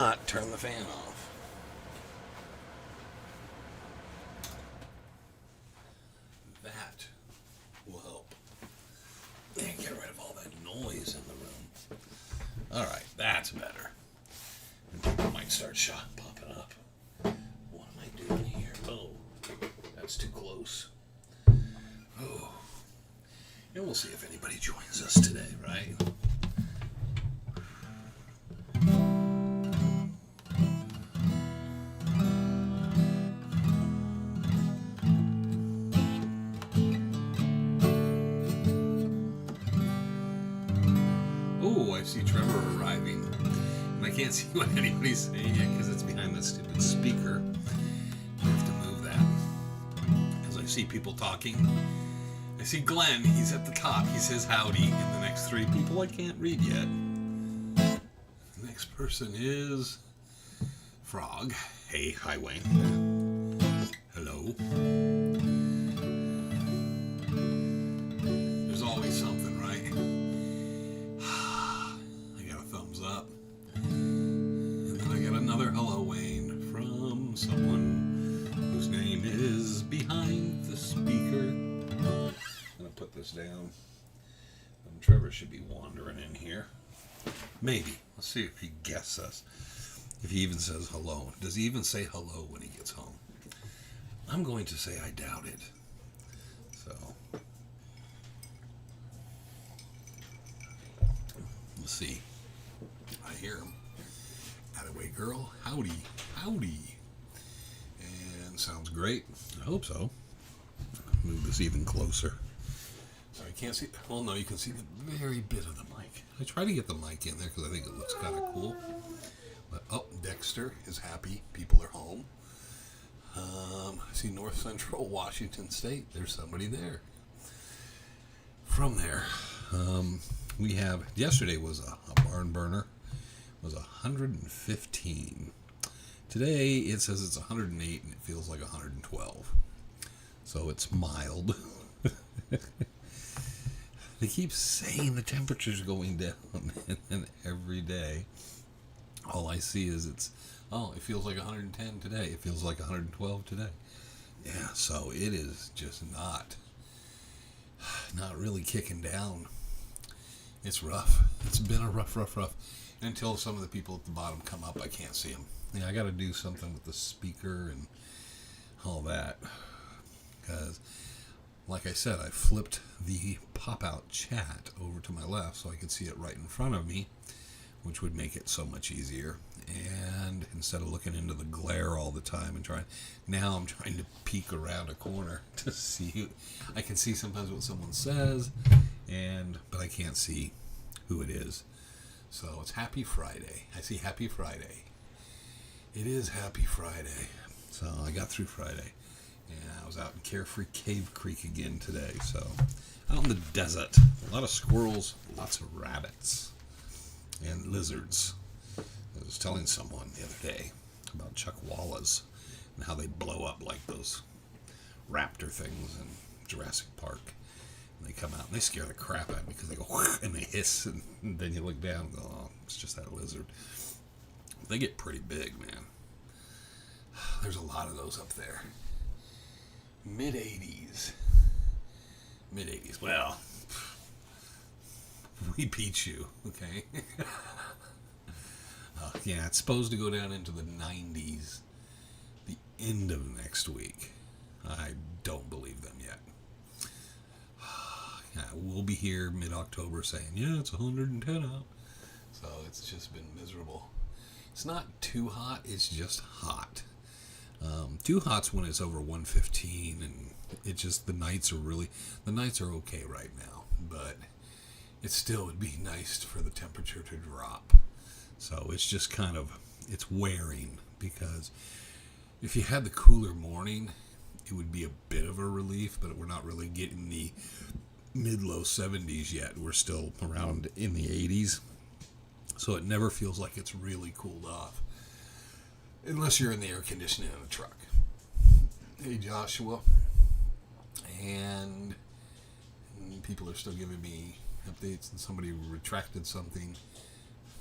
Not turn the fan off. That will help. And get rid of all that noise in the room. Alright, that's better. And people might start popping up. What am I doing here? Oh, that's too close. Oh. And we'll see if anybody joins us today, right? Oh, I see Trevor arriving. And I can't see what anybody's saying yet because it's behind the stupid speaker. I have to move that. Because I see people talking. I see Glenn, he's at the top. He says howdy. And the next three people I can't read yet. The next person is Frog. Hey, hi Wayne. Hello. There's always something, right? I got a thumbs up. And then I got another hello Wayne from someone whose name is behind the speaker. I'm going to put this down. Trevor should be wandering in here. Maybe. Let's see if he guesses us. If he even says hello. Does he even say hello when he gets home? I'm going to say I doubt it. So. Let's see. I hear him. Attaway girl. Howdy. Howdy. And sounds great. I hope so. Move this even closer. So I can't see. Well, no, you can see the very bit of the mic. I try to get the mic in there because I think it looks kind of cool. But, oh, Dexter is happy. People are home. I see North Central Washington State. There's somebody there. From there, we have, yesterday was a barn burner. It was 115. Today it says it's 108 and it feels like 112. So it's mild. They keep saying the temperature's going down and every day. All I see is it feels like 110 today. It feels like 112 today. Yeah, so it is just not really kicking down. It's rough. It's been a rough. Until some of the people at the bottom come up, I can't see them. Yeah, I got to do something with the speaker and all that. Because, like I said, I flipped the pop-out chat over to my left so I could see it right in front of me, which would make it so much easier. And instead of looking into the glare all the time and now I'm trying to peek around a corner to see. I can see sometimes what someone says, but I can't see who it is. So it's Happy Friday. I see Happy Friday. It is Happy Friday. So I got through Friday. And I was out in Carefree Cave Creek again today. So out in the desert. A lot of squirrels, lots of rabbits, and lizards. I was telling someone the other day about chuckwallas and how they blow up like those raptor things in Jurassic Park. And they come out and they scare the crap out of me because they go and they hiss, and then you look down and go, oh, it's just that lizard. They get pretty big, man. There's a lot of those up there. Mid-80s. Well, we beat you, okay? Yeah, it's supposed to go down into the 90s the end of next week. I don't believe them yet. Yeah, we'll be here mid-October saying, yeah, it's 110 out. So it's just been miserable. It's not too hot, it's just hot. Too hot's when it's over 115, and it just, the nights are okay right now, but it still would be nice for the temperature to drop. So it's just it's wearing, because if you had the cooler morning, it would be a bit of a relief, but we're not really getting the mid-low 70s yet. We're still around in the 80s, so it never feels like it's really cooled off, unless you're in the air conditioning in a truck. Hey, Joshua. And people are still giving me updates, and somebody retracted something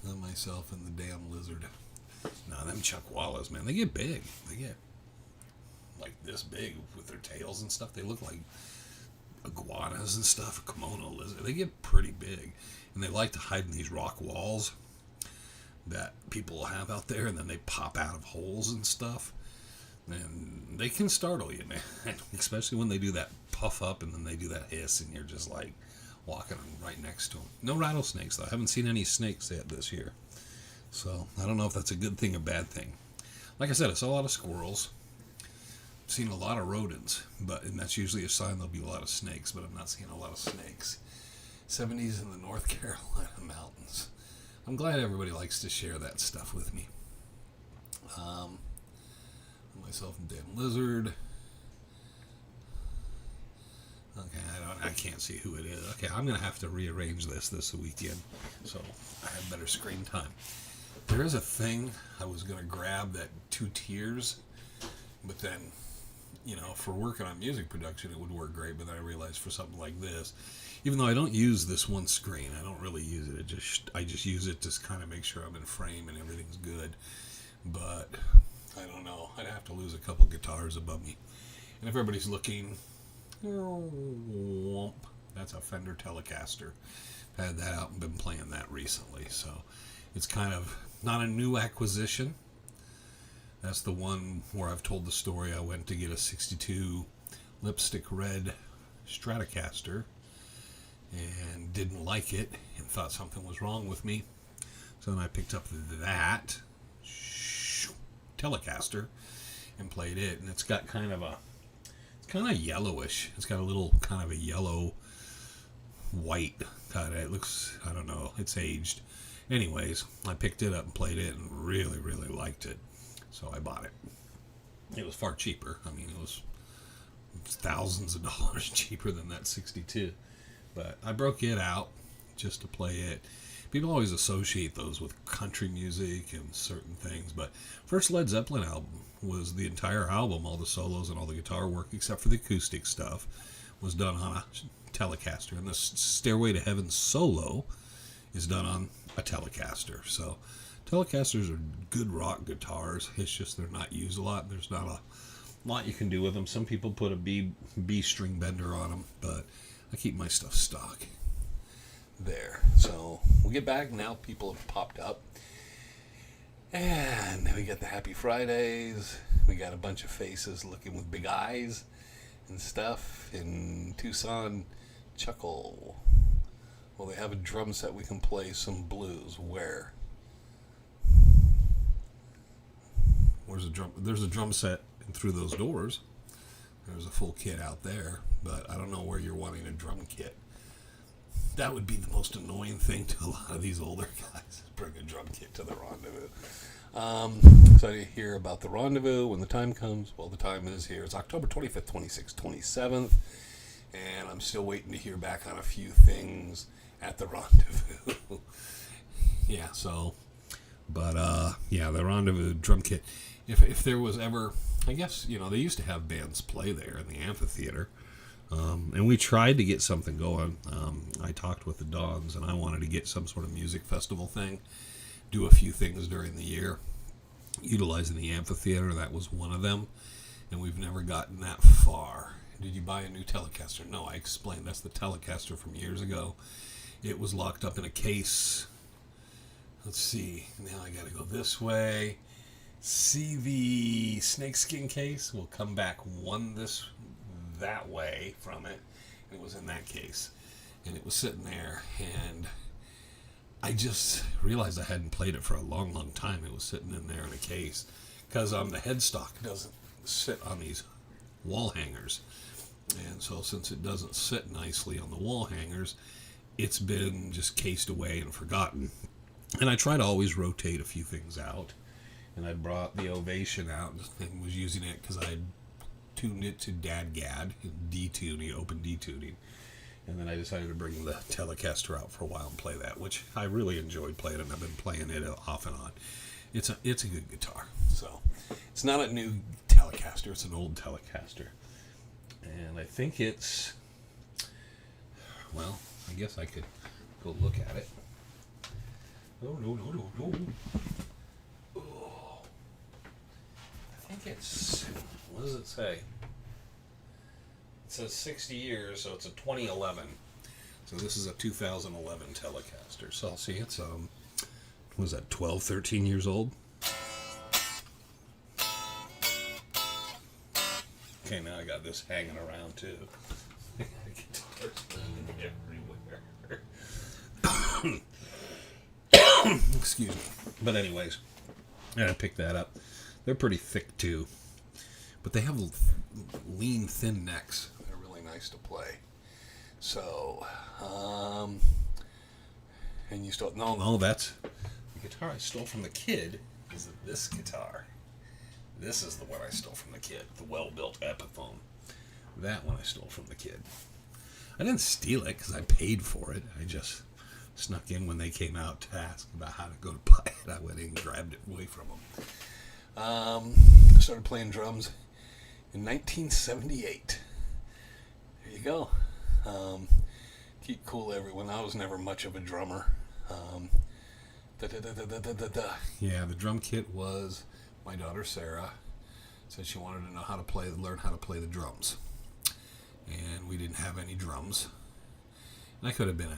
on myself and the damn lizard. them chuckwallas, man, they get big. They get like this big with their tails and stuff. They look like iguanas and stuff, a kimono lizard. They get pretty big, and they like to hide in these rock walls that people have out there, and then they pop out of holes and stuff, and they can startle you, man. Especially when they do that puff up and then they do that hiss, and you're just like walking right next to them. No rattlesnakes though. I haven't seen any snakes yet this year, so I don't know if that's a good thing or bad thing. Like I said, I saw a lot of squirrels, seen a lot of rodents, and that's usually a sign there'll be a lot of snakes, but I'm not seeing a lot of snakes. 70s in the North Carolina mountains. I'm glad everybody likes to share that stuff with me. Myself and damn lizard. Okay, I can't see who it is. Okay, I'm gonna have to rearrange this weekend, so I have better screen time. There is a thing I was gonna grab, that 2 tiers, but then, you know, for working on music production, it would work great. But then I realized for something like this, even though I don't use this one screen, I don't really use it. I just use it to kind of make sure I'm in frame and everything's good. But I don't know. I'd have to lose a couple guitars above me. And if everybody's looking, that's a Fender Telecaster. I've had that out and been playing that recently. So it's kind of not a new acquisition. That's the one where I've told the story. I went to get a 62 lipstick red Stratocaster and didn't like it and thought something was wrong with me. So then I picked up that Telecaster and played it, and it's got kind of yellowish. It's got a little kind of a yellow white kind of, it looks, I don't know, it's aged. Anyways, I picked it up and played it and really, really liked it. So I bought it. It was far cheaper. I mean, it was thousands of dollars cheaper than that 62. But I broke it out just to play it. People always associate those with country music and certain things, but first Led Zeppelin album was the entire album, all the solos and all the guitar work, except for the acoustic stuff, was done on a Telecaster. And the Stairway to Heaven solo is done on a Telecaster. So Telecasters are good rock guitars. It's just they're not used a lot. There's not a lot you can do with them. Some people put a B string bender on them, but I keep my stuff stock. There. So we'll get back now. People have popped up, and we got the Happy Fridays. We got a bunch of faces looking with big eyes and stuff in Tucson. Chuckle. Well, they have a drum set. We can play some blues. Where? Where's the drum? There's a drum set through those doors. There's a full kit out there, but I don't know where you're wanting a drum kit. That would be the most annoying thing to a lot of these older guys, bring a drum kit to the rendezvous. So I hear about the rendezvous when the time comes. Well, the time is here. It's October 25th, 26th, 27th, and I'm still waiting to hear back on a few things at the rendezvous. Yeah, so, but, the rendezvous drum kit. If there was ever, I guess, you know, they used to have bands play there in the amphitheater. And we tried to get something going. I talked with the Dons, and I wanted to get some sort of music festival thing, do a few things during the year, utilizing the amphitheater. That was one of them, and we've never gotten that far. Did you buy a new Telecaster? No, I explained. That's the Telecaster from years ago. It was locked up in a case. Let's see. Now I got to go this way. See the snakeskin case? We'll come back that way from it. It was in that case, and it was sitting there, and I just realized I hadn't played it for a long time. It was sitting in there in a case because the headstock doesn't sit on these wall hangers, and so since it doesn't sit nicely on the wall hangers, it's been just cased away and forgotten. And I try to always rotate a few things out, and I brought the Ovation out and was using it because I had tuned it to DADGAD, detuning, open detuning, and then I decided to bring the Telecaster out for a while and play that, which I really enjoyed playing, and I've been playing it off and on. It's a good guitar. So it's not a new Telecaster, it's an old Telecaster, and I think it's, well, I guess I could go look at it. No. Oh. what does it say? It says 60 years, so it's a 2011. So this is a 2011 Telecaster. So I'll see, it's, what was that, 12, 13 years old? Okay, now I got this hanging around too. Guitars everywhere. Excuse me. But anyways, I picked that up. They're pretty thick too. But they have lean, thin necks. They're really nice to play. So, and you still, no, that's the guitar I stole from the kid. Is this guitar? This is the one I stole from the kid, the well-built Epiphone. That one I stole from the kid. I didn't steal it because I paid for it. I just snuck in when they came out to ask about how to go to buy it. I went in and grabbed it away from them. Started playing drums in 1978. There you go. Keep cool, everyone. I was never much of a drummer. Yeah, the drum kit was my daughter Sarah. Said she wanted to know how to learn how to play the drums. And we didn't have any drums. And I could have been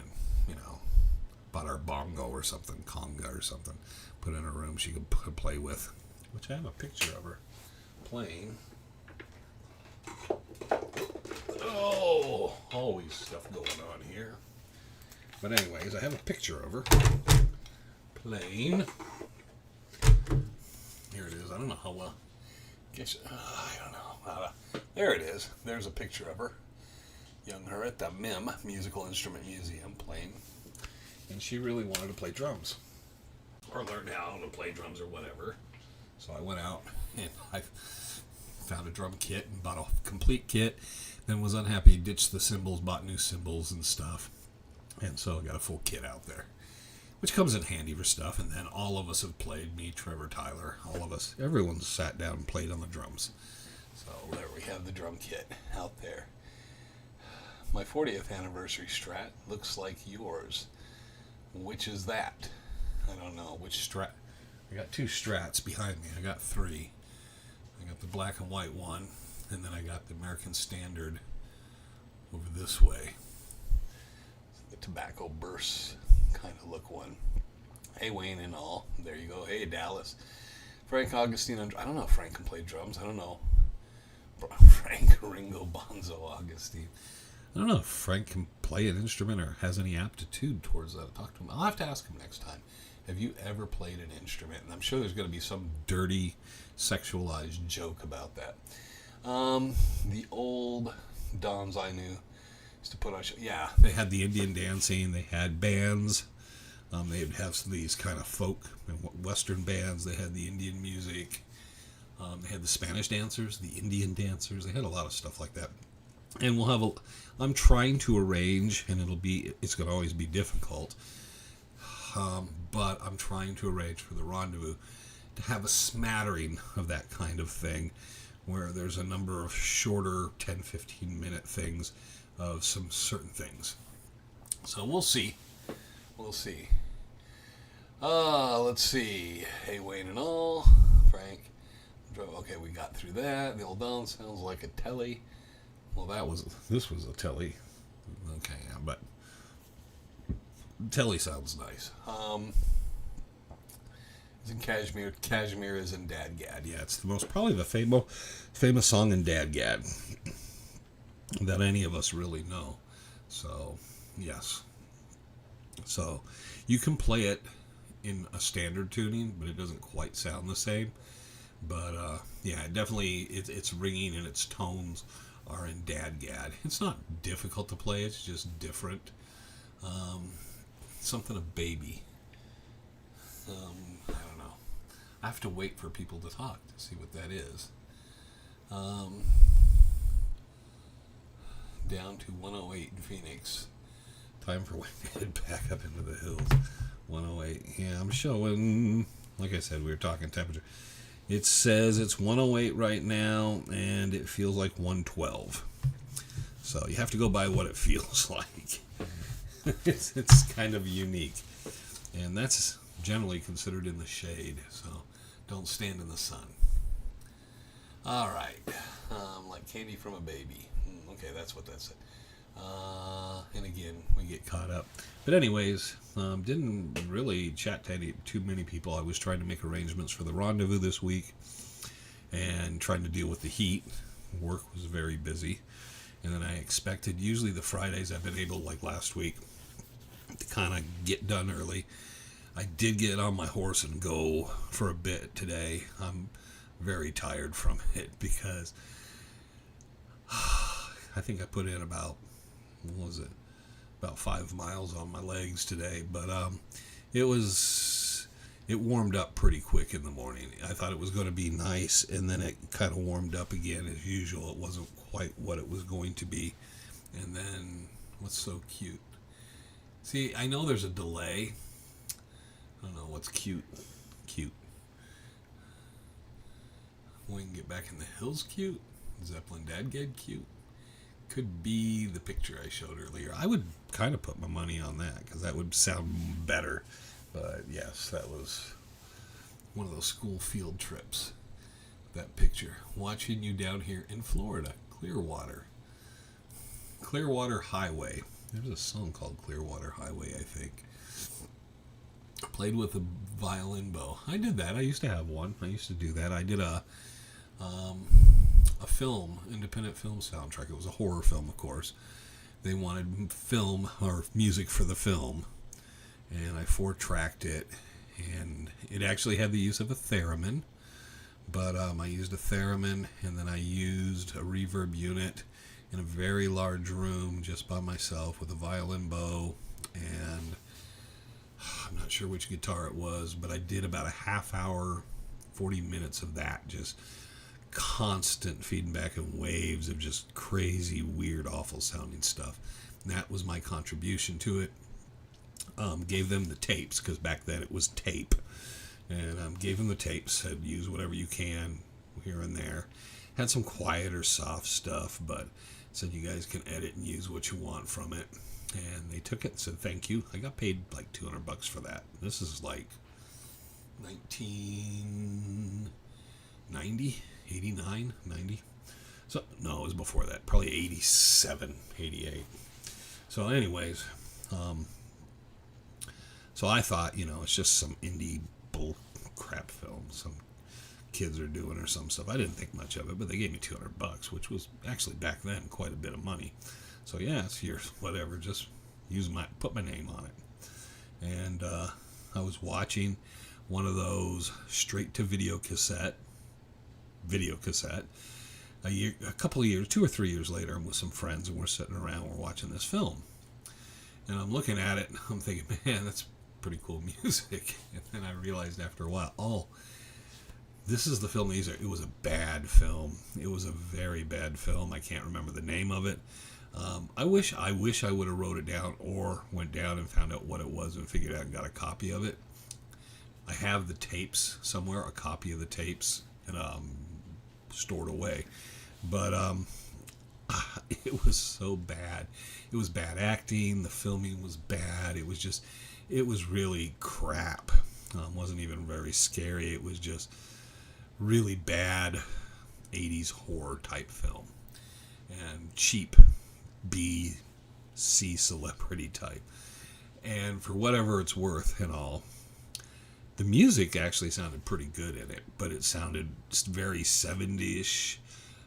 bought her bongo or something, conga or something, put in her room she could play with. Which I have a picture of her playing. Oh, always stuff going on here. But anyways, I have a picture of her playing. Here it is. I don't know how well. I don't know. There it is. There's a picture of her. Young her at the MIM, Musical Instrument Museum, playing. And she really wanted to play drums. Or learn how to play drums or whatever. So I went out and I found a drum kit and bought a complete kit. Then was unhappy, ditched the cymbals, bought new cymbals and stuff. And so I got a full kit out there. Which comes in handy for stuff. And then all of us have played, me, Trevor, Tyler, all of us. Everyone's sat down and played on the drums. So there we have the drum kit out there. My 40th anniversary Strat looks like yours. Which is that? I don't know. Which Strat? I got two Strats behind me. I got three. I got the black and white one. And then I got the American Standard over this way. The tobacco burst kind of look one. Hey, Wayne and all. There you go. Hey, Dallas. Frank Augustine. I don't know if Frank can play drums. I don't know. Frank Ringo Bonzo Augustine. I don't know if Frank can play an instrument or has any aptitude towards that. I'll talk to him. I'll have to ask him next time. Have you ever played an instrument? And I'm sure there's going to be some dirty, sexualized joke about that. The old Dons I knew used to put on shows. Yeah, they had the Indian dancing. They had bands. They would have these kind of folk and Western bands. They had the Indian music. They had the Spanish dancers, the Indian dancers. They had a lot of stuff like that. And we'll have I'm trying to arrange, and it's going to always be difficult. But I'm trying to arrange for the Rendezvous to have a smattering of that kind of thing, where there's a number of shorter 10-15 minute things of some certain things. So we'll see. Let's see. Hey, Wayne and all. Frank. Okay, we got through that. The old Don sounds like a telly. Well, this was a telly. Okay, yeah, but telly sounds nice. It's in Kashmir. Kashmir is in Dadgad. Yeah, it's probably the famous song in Dadgad that any of us really know. So, yes. So, you can play it in a standard tuning, but it doesn't quite sound the same. But, yeah, definitely its ringing and its tones are in Dadgad. It's not difficult to play, it's just different. Something a baby. I don't know. I have to wait for people to talk to see what that is. Down to 108 in Phoenix. Time for Wayne to head back up into the hills. 108. Yeah, I'm showing, like I said, we were talking temperature. It says it's 108 right now, and it feels like 112. So you have to go by what it feels like. It's kind of unique. And that's generally considered in the shade, so don't stand in the sun. All right. Like candy from a baby. Okay, that's what that said. And again, we get caught up. But anyways, didn't really chat to too many people. I was trying to make arrangements for the rendezvous this week and trying to deal with the heat. Work was very busy. And then I expected, usually the Fridays I've been able, like last week, to kind of get done early. I did get on my horse and go for a bit today. I'm very tired from it because I think I put in about, what was it, about 5 miles on my legs today. But it warmed up pretty quick in the morning. I thought it was going to be nice, and then it kind of warmed up again as usual. It wasn't quite what it was going to be. And then, what's so cute? See, I know there's a delay. I don't know what's cute. Cute. We can get back in the hills cute. Zeppelin Dad get cute. Could be the picture I showed earlier. I would kind of put my money on that because that would sound better. But yes, that was one of those school field trips. That picture. Watching you down here in Florida. Clearwater. Clearwater Highway. There's a song called Clearwater Highway, I think. Played with a violin bow. I did that. I used to have one. I used to do that. I did a film, independent film soundtrack. It was a horror film, of course. They wanted film or music for the film, and I 4-tracked it, and it actually had the use of a theremin, but I used a theremin, and then I used a reverb unit in a very large room just by myself with a violin bow, and I'm not sure which guitar it was, but I did about a half hour, 40 minutes of that, just constant feeding back in waves of just crazy, weird, awful sounding stuff. And that was my contribution to it. Gave them the tapes, because back then it was tape. And gave them the tapes, said use whatever you can here and there. Had some quieter, soft stuff, but said you guys can edit and use what you want from it. And they took it and said thank you. I got paid like $200 for that. This is like 1990, 89, 90. So, no, it was before that. Probably 87, 88. So anyways, so I thought, it's just some indie bull crap film some kids are doing or some stuff. I didn't think much of it, but they gave me $200, which was actually back then quite a bit of money. So yeah, it's yours, whatever. Just put my name on it. And I was watching one of those straight to video cassette. A couple of years, 2 or 3 years later, I'm with some friends and we're sitting around, we're watching this film. And I'm looking at it and I'm thinking, man, that's pretty cool music. And then I realized after a while, this is the film these are. It was a bad film. It was a very bad film. I can't remember the name of it. I wish I would have wrote it down or went down and found out what it was and figured out and got a copy of it. I have the tapes somewhere, a copy of the tapes, and stored away. But it was so bad. It was bad acting. The filming was bad. It was really crap. Wasn't even very scary. It was just really bad 80s horror type film. And cheap B-C celebrity type. And for whatever it's worth and all, the music actually sounded pretty good in it, but it sounded just very 70ish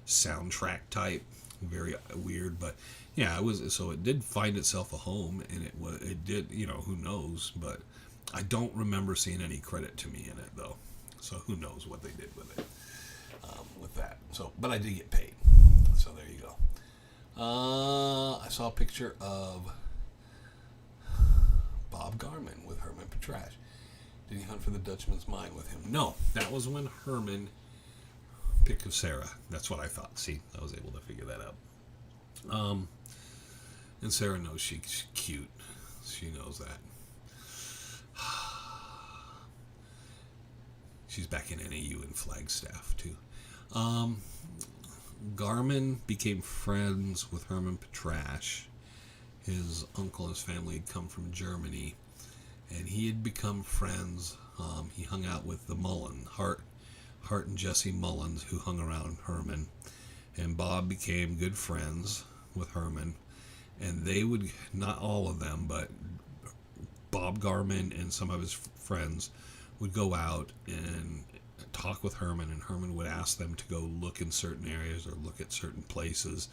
soundtrack type, very weird. But yeah, it did find itself a home, and it did, who knows, but I don't remember seeing any credit to me in it though, so who knows what they did with it, with that. So, but I did get paid, so there you go. I saw a picture of Bob Garman with Herman Petrash. Did he hunt for the Dutchman's mine with him? No, that was when Herman picked of Sarah. That's what I thought. See, I was able to figure that out. And Sarah knows she's cute. She knows that. She's back in NAU in Flagstaff, too. Garman became friends with Herman Petrash. His uncle and his family had come from Germany, and he had become friends. He hung out with the Mullen, Hart and Jesse Mullins, who hung around Herman. And Bob became good friends with Herman. And they would, not all of them, but Bob Garman and some of his friends would go out and talk with Herman, and Herman would ask them to go look in certain areas or look at certain places,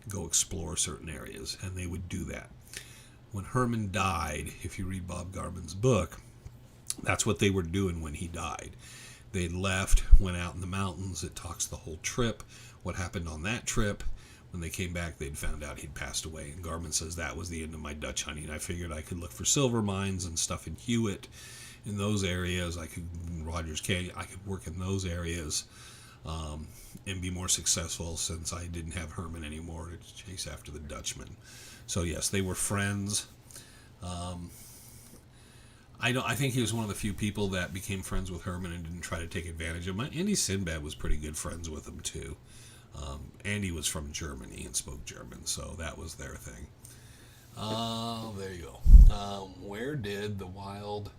go explore certain areas, and they would do that. When Herman died, if you read Bob Garman's book, that's what they were doing when he died. They left, went out in the mountains. It talks the whole trip, what happened on that trip. When they came back, they'd found out he'd passed away. And Garman says, that was the end of my Dutch hunting. I figured I could look for silver mines and stuff in Hewitt, in those areas. I could, Rogers Canyon, I could work in those areas and be more successful, since I didn't have Herman anymore to chase after the Dutchman. So yes, they were friends. I think he was one of the few people that became friends with Herman and didn't try to take advantage of him. Andy Sinbad was pretty good friends with him too. Andy was from Germany and spoke German, so that was their thing. There you go. Where did the wild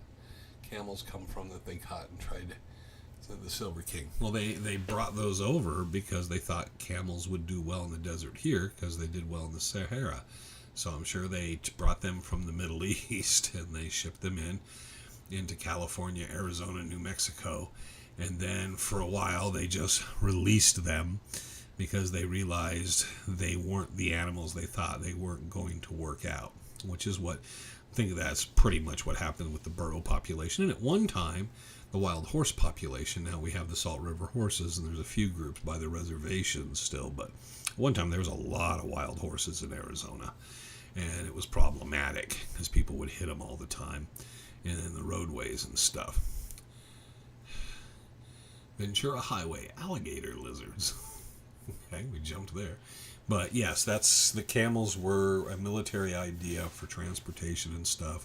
camels come from that they caught and tried to the Silver King? Well, they brought those over because they thought camels would do well in the desert here because they did well in the Sahara. So I'm sure they brought them from the Middle East and they shipped them into California, Arizona, New Mexico. And then for a while they just released them because they realized they weren't the animals they thought. They weren't going to work out, which is what, I think that's pretty much what happened with the burro population. And at one time, the wild horse population, now we have the Salt River horses, and there's a few groups by the reservations still, but at one time there was a lot of wild horses in Arizona, and it was problematic because people would hit them all the time and in the roadways and stuff. Ventura Highway, alligator lizards. Okay, we jumped there. But yes, the camels were a military idea for transportation and stuff.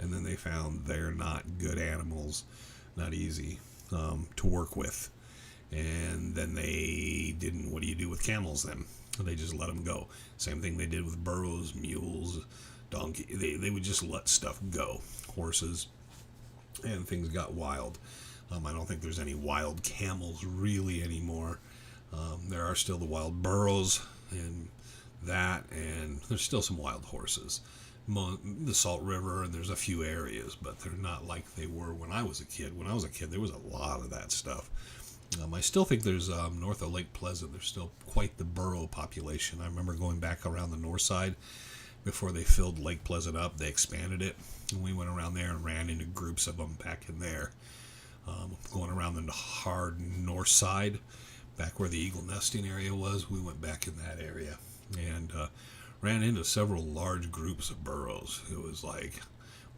And then they found they're not good animals, not easy to work with. And then they didn't, what do you do with camels then? They just let them go. Same thing they did with burros, mules, donkey. They would just let stuff go. Horses, and things got wild. I don't think there's any wild camels really anymore. There are still the wild burros and that, and there's still some wild horses. The Salt River, and there's a few areas, but they're not like they were when I was a kid. When I was a kid, there was a lot of that stuff. I still think there's north of Lake Pleasant, there's still quite the burro population. I remember going back around the north side before they filled Lake Pleasant up. They expanded it, and we went around there and ran into groups of them back in there. Going around the hard north side, back where the eagle nesting area was, we went back in that area and ran into several large groups of burros. It was like,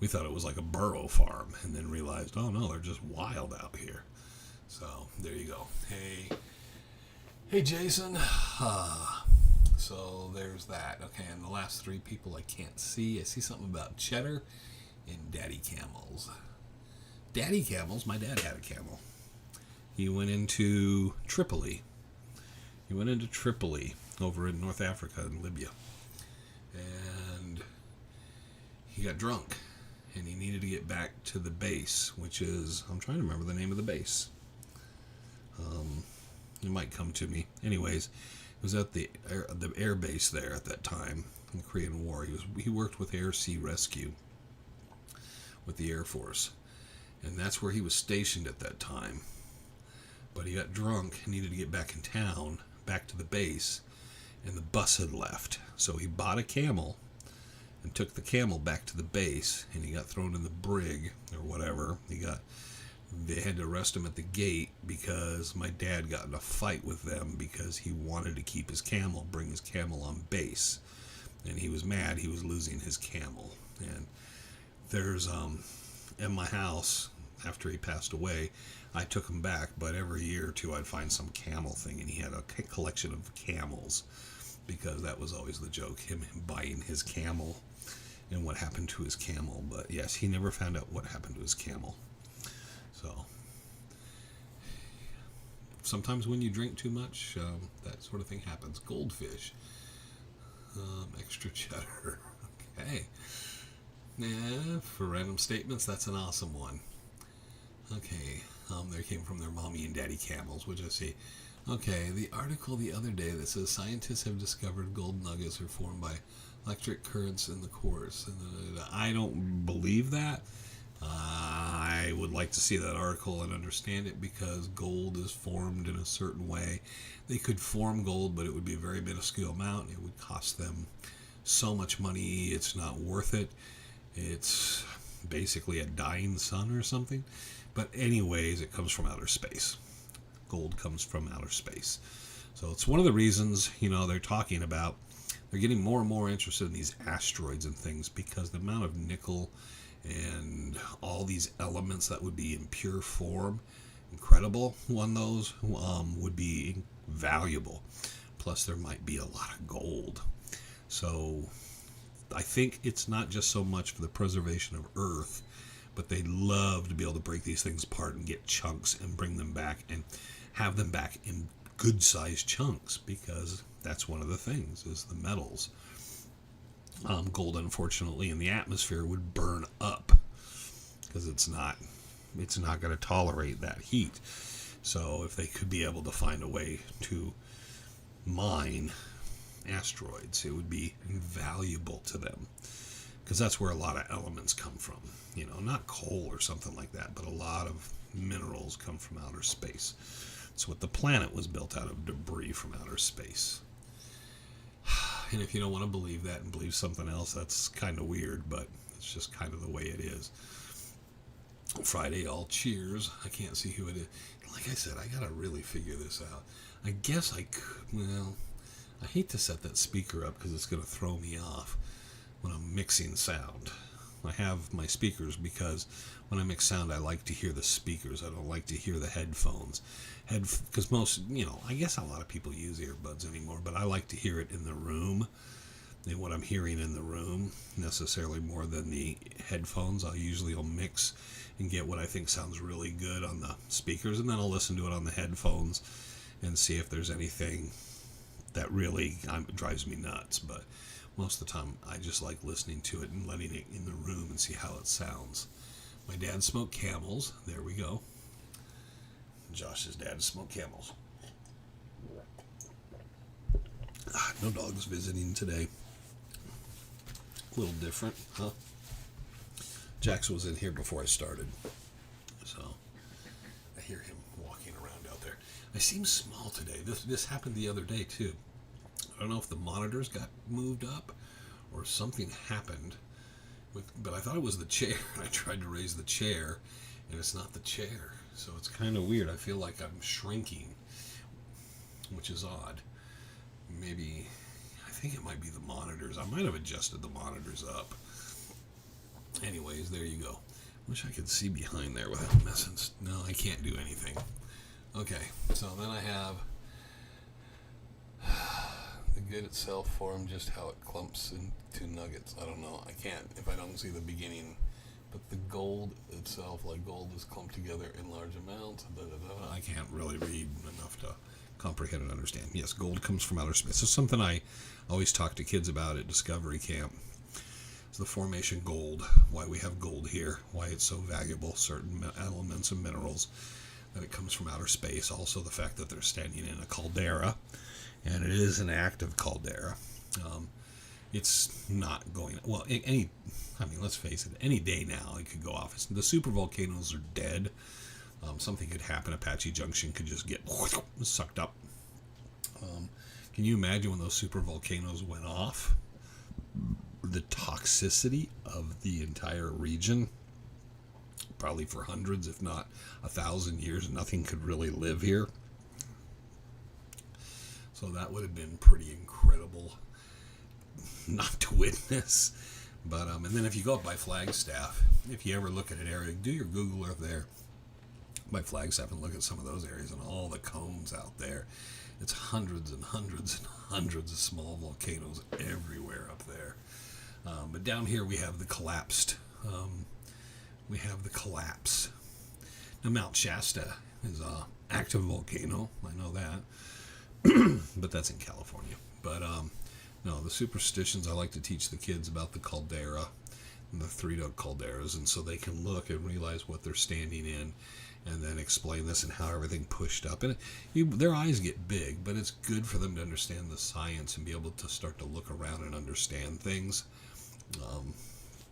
we thought it was like a burro farm, and then realized, oh no, they're just wild out here. So there you go. Hey Jason. So there's that. Okay, and the last three people I can't see. I see something about cheddar and daddy camels. Daddy camels, my dad had a camel. He went into Tripoli. Over in North Africa in Libya. And he got drunk. And he needed to get back to the base, which is, I'm trying to remember the name of the base. It might come to me. Anyways, it was at the air base there at that time in the Korean War. He worked with Air Sea Rescue with the Air Force. And that's where he was stationed at that time. But he got drunk and needed to get back in town, back to the base, and the bus had left. So he bought a camel and took the camel back to the base, and he got thrown in the brig or whatever. They had to arrest him at the gate because my dad got in a fight with them because he wanted to keep his camel, bring his camel on base. And he was mad he was losing his camel. And there's, in my house, after he passed away, I took him back, but every year or two I'd find some camel thing, and he had a collection of camels, because that was always the joke, him buying his camel and what happened to his camel. But yes, he never found out what happened to his camel. So sometimes when you drink too much, that sort of thing happens. Goldfish, extra cheddar. Okay. Yeah, for random statements, that's an awesome one. Okay, They came from their mommy and daddy camels, which I see. Okay, the article the other day that says scientists have discovered gold nuggets are formed by electric currents in the quartz. I don't believe that. I would like to see that article and understand it, because gold is formed in a certain way. They could form gold, but it would be a very minuscule amount. It would cost them so much money, it's not worth it. It's basically a dying sun or something. But anyways, it comes from outer space. Gold comes from outer space. So it's one of the reasons, they're talking about, they're getting more and more interested in these asteroids and things, because the amount of nickel and all these elements that would be in pure form, incredible on those, would be valuable. Plus there might be a lot of gold. So I think it's not just so much for the preservation of Earth, but they love to be able to break these things apart and get chunks and bring them back and have them back in good sized chunks, because that's one of the things, is the metals. Gold, unfortunately, in the atmosphere would burn up, because it's not going to tolerate that heat. So if they could be able to find a way to mine asteroids, it would be invaluable to them, because that's where a lot of elements come from. Not coal or something like that, but a lot of minerals come from outer space. It's what the planet was built out of, debris from outer space. And if you don't want to believe that and believe something else, that's kind of weird, but it's just kind of the way it is. Friday, all cheers. I can't see who it is. Like I said, I got to really figure this out. I guess I could, I hate to set that speaker up because it's going to throw me off when I'm mixing sound. I have my speakers because when I mix sound, I like to hear the speakers. I don't like to hear the headphones. Because most, I guess a lot of people use earbuds anymore, but I like to hear it in the room, and what I'm hearing in the room, necessarily more than the headphones. I'll mix and get what I think sounds really good on the speakers, and then I'll listen to it on the headphones and see if there's anything that really drives me nuts. But most of the time, I just like listening to it and letting it in the room and see how it sounds. My dad smoked Camels. There we go. Josh's dad smoked Camels. No dogs visiting today. A little different, huh? Jax was in here before I started, so I hear him walking around out there. I seem small today. This happened the other day too. I don't know if the monitors got moved up or something happened, but I thought it was the chair. I tried to raise the chair, and it's not the chair. So it's kind of weird. I feel like I'm shrinking, which is odd. Maybe, I think it might be the monitors. I might have adjusted the monitors up. Anyways, there you go. Wish I could see behind there without messing. No, I can't do anything. Okay, so then I have the good itself form, just how it clumps into nuggets. I don't know. I can't, if I don't see the beginning. But the gold itself, like gold is clumped together in large amounts. I can't really read enough to comprehend and understand. Yes, gold comes from outer space. It's something I always talk to kids about at Discovery Camp. It's the formation gold, why we have gold here, why it's so valuable, certain elements and minerals, that it comes from outer space. Also the fact that they're standing in a caldera, and it is an active caldera. It's not going, well, let's face it, any day now it could go off. The supervolcanoes are dead. Something could happen. Apache Junction could just get sucked up. Can you imagine when those supervolcanoes went off? The toxicity of the entire region, probably for hundreds, if not 1,000 years, nothing could really live here. So that would have been pretty incredible not to witness. But and then if you go up by Flagstaff, if you ever look at an area, do your Google Earth there by Flagstaff and look at some of those areas and all the cones out there. It's hundreds and hundreds and hundreds of small volcanoes everywhere up there. But down here we have the collapsed. We have the collapse. Now Mount Shasta is an active volcano. I know that, but that's in California. But no, the superstitions, I like to teach the kids about the caldera and the three-dug calderas, and so they can look and realize what they're standing in and then explain this and how everything pushed up. And their eyes get big, but it's good for them to understand the science and be able to start to look around and understand things.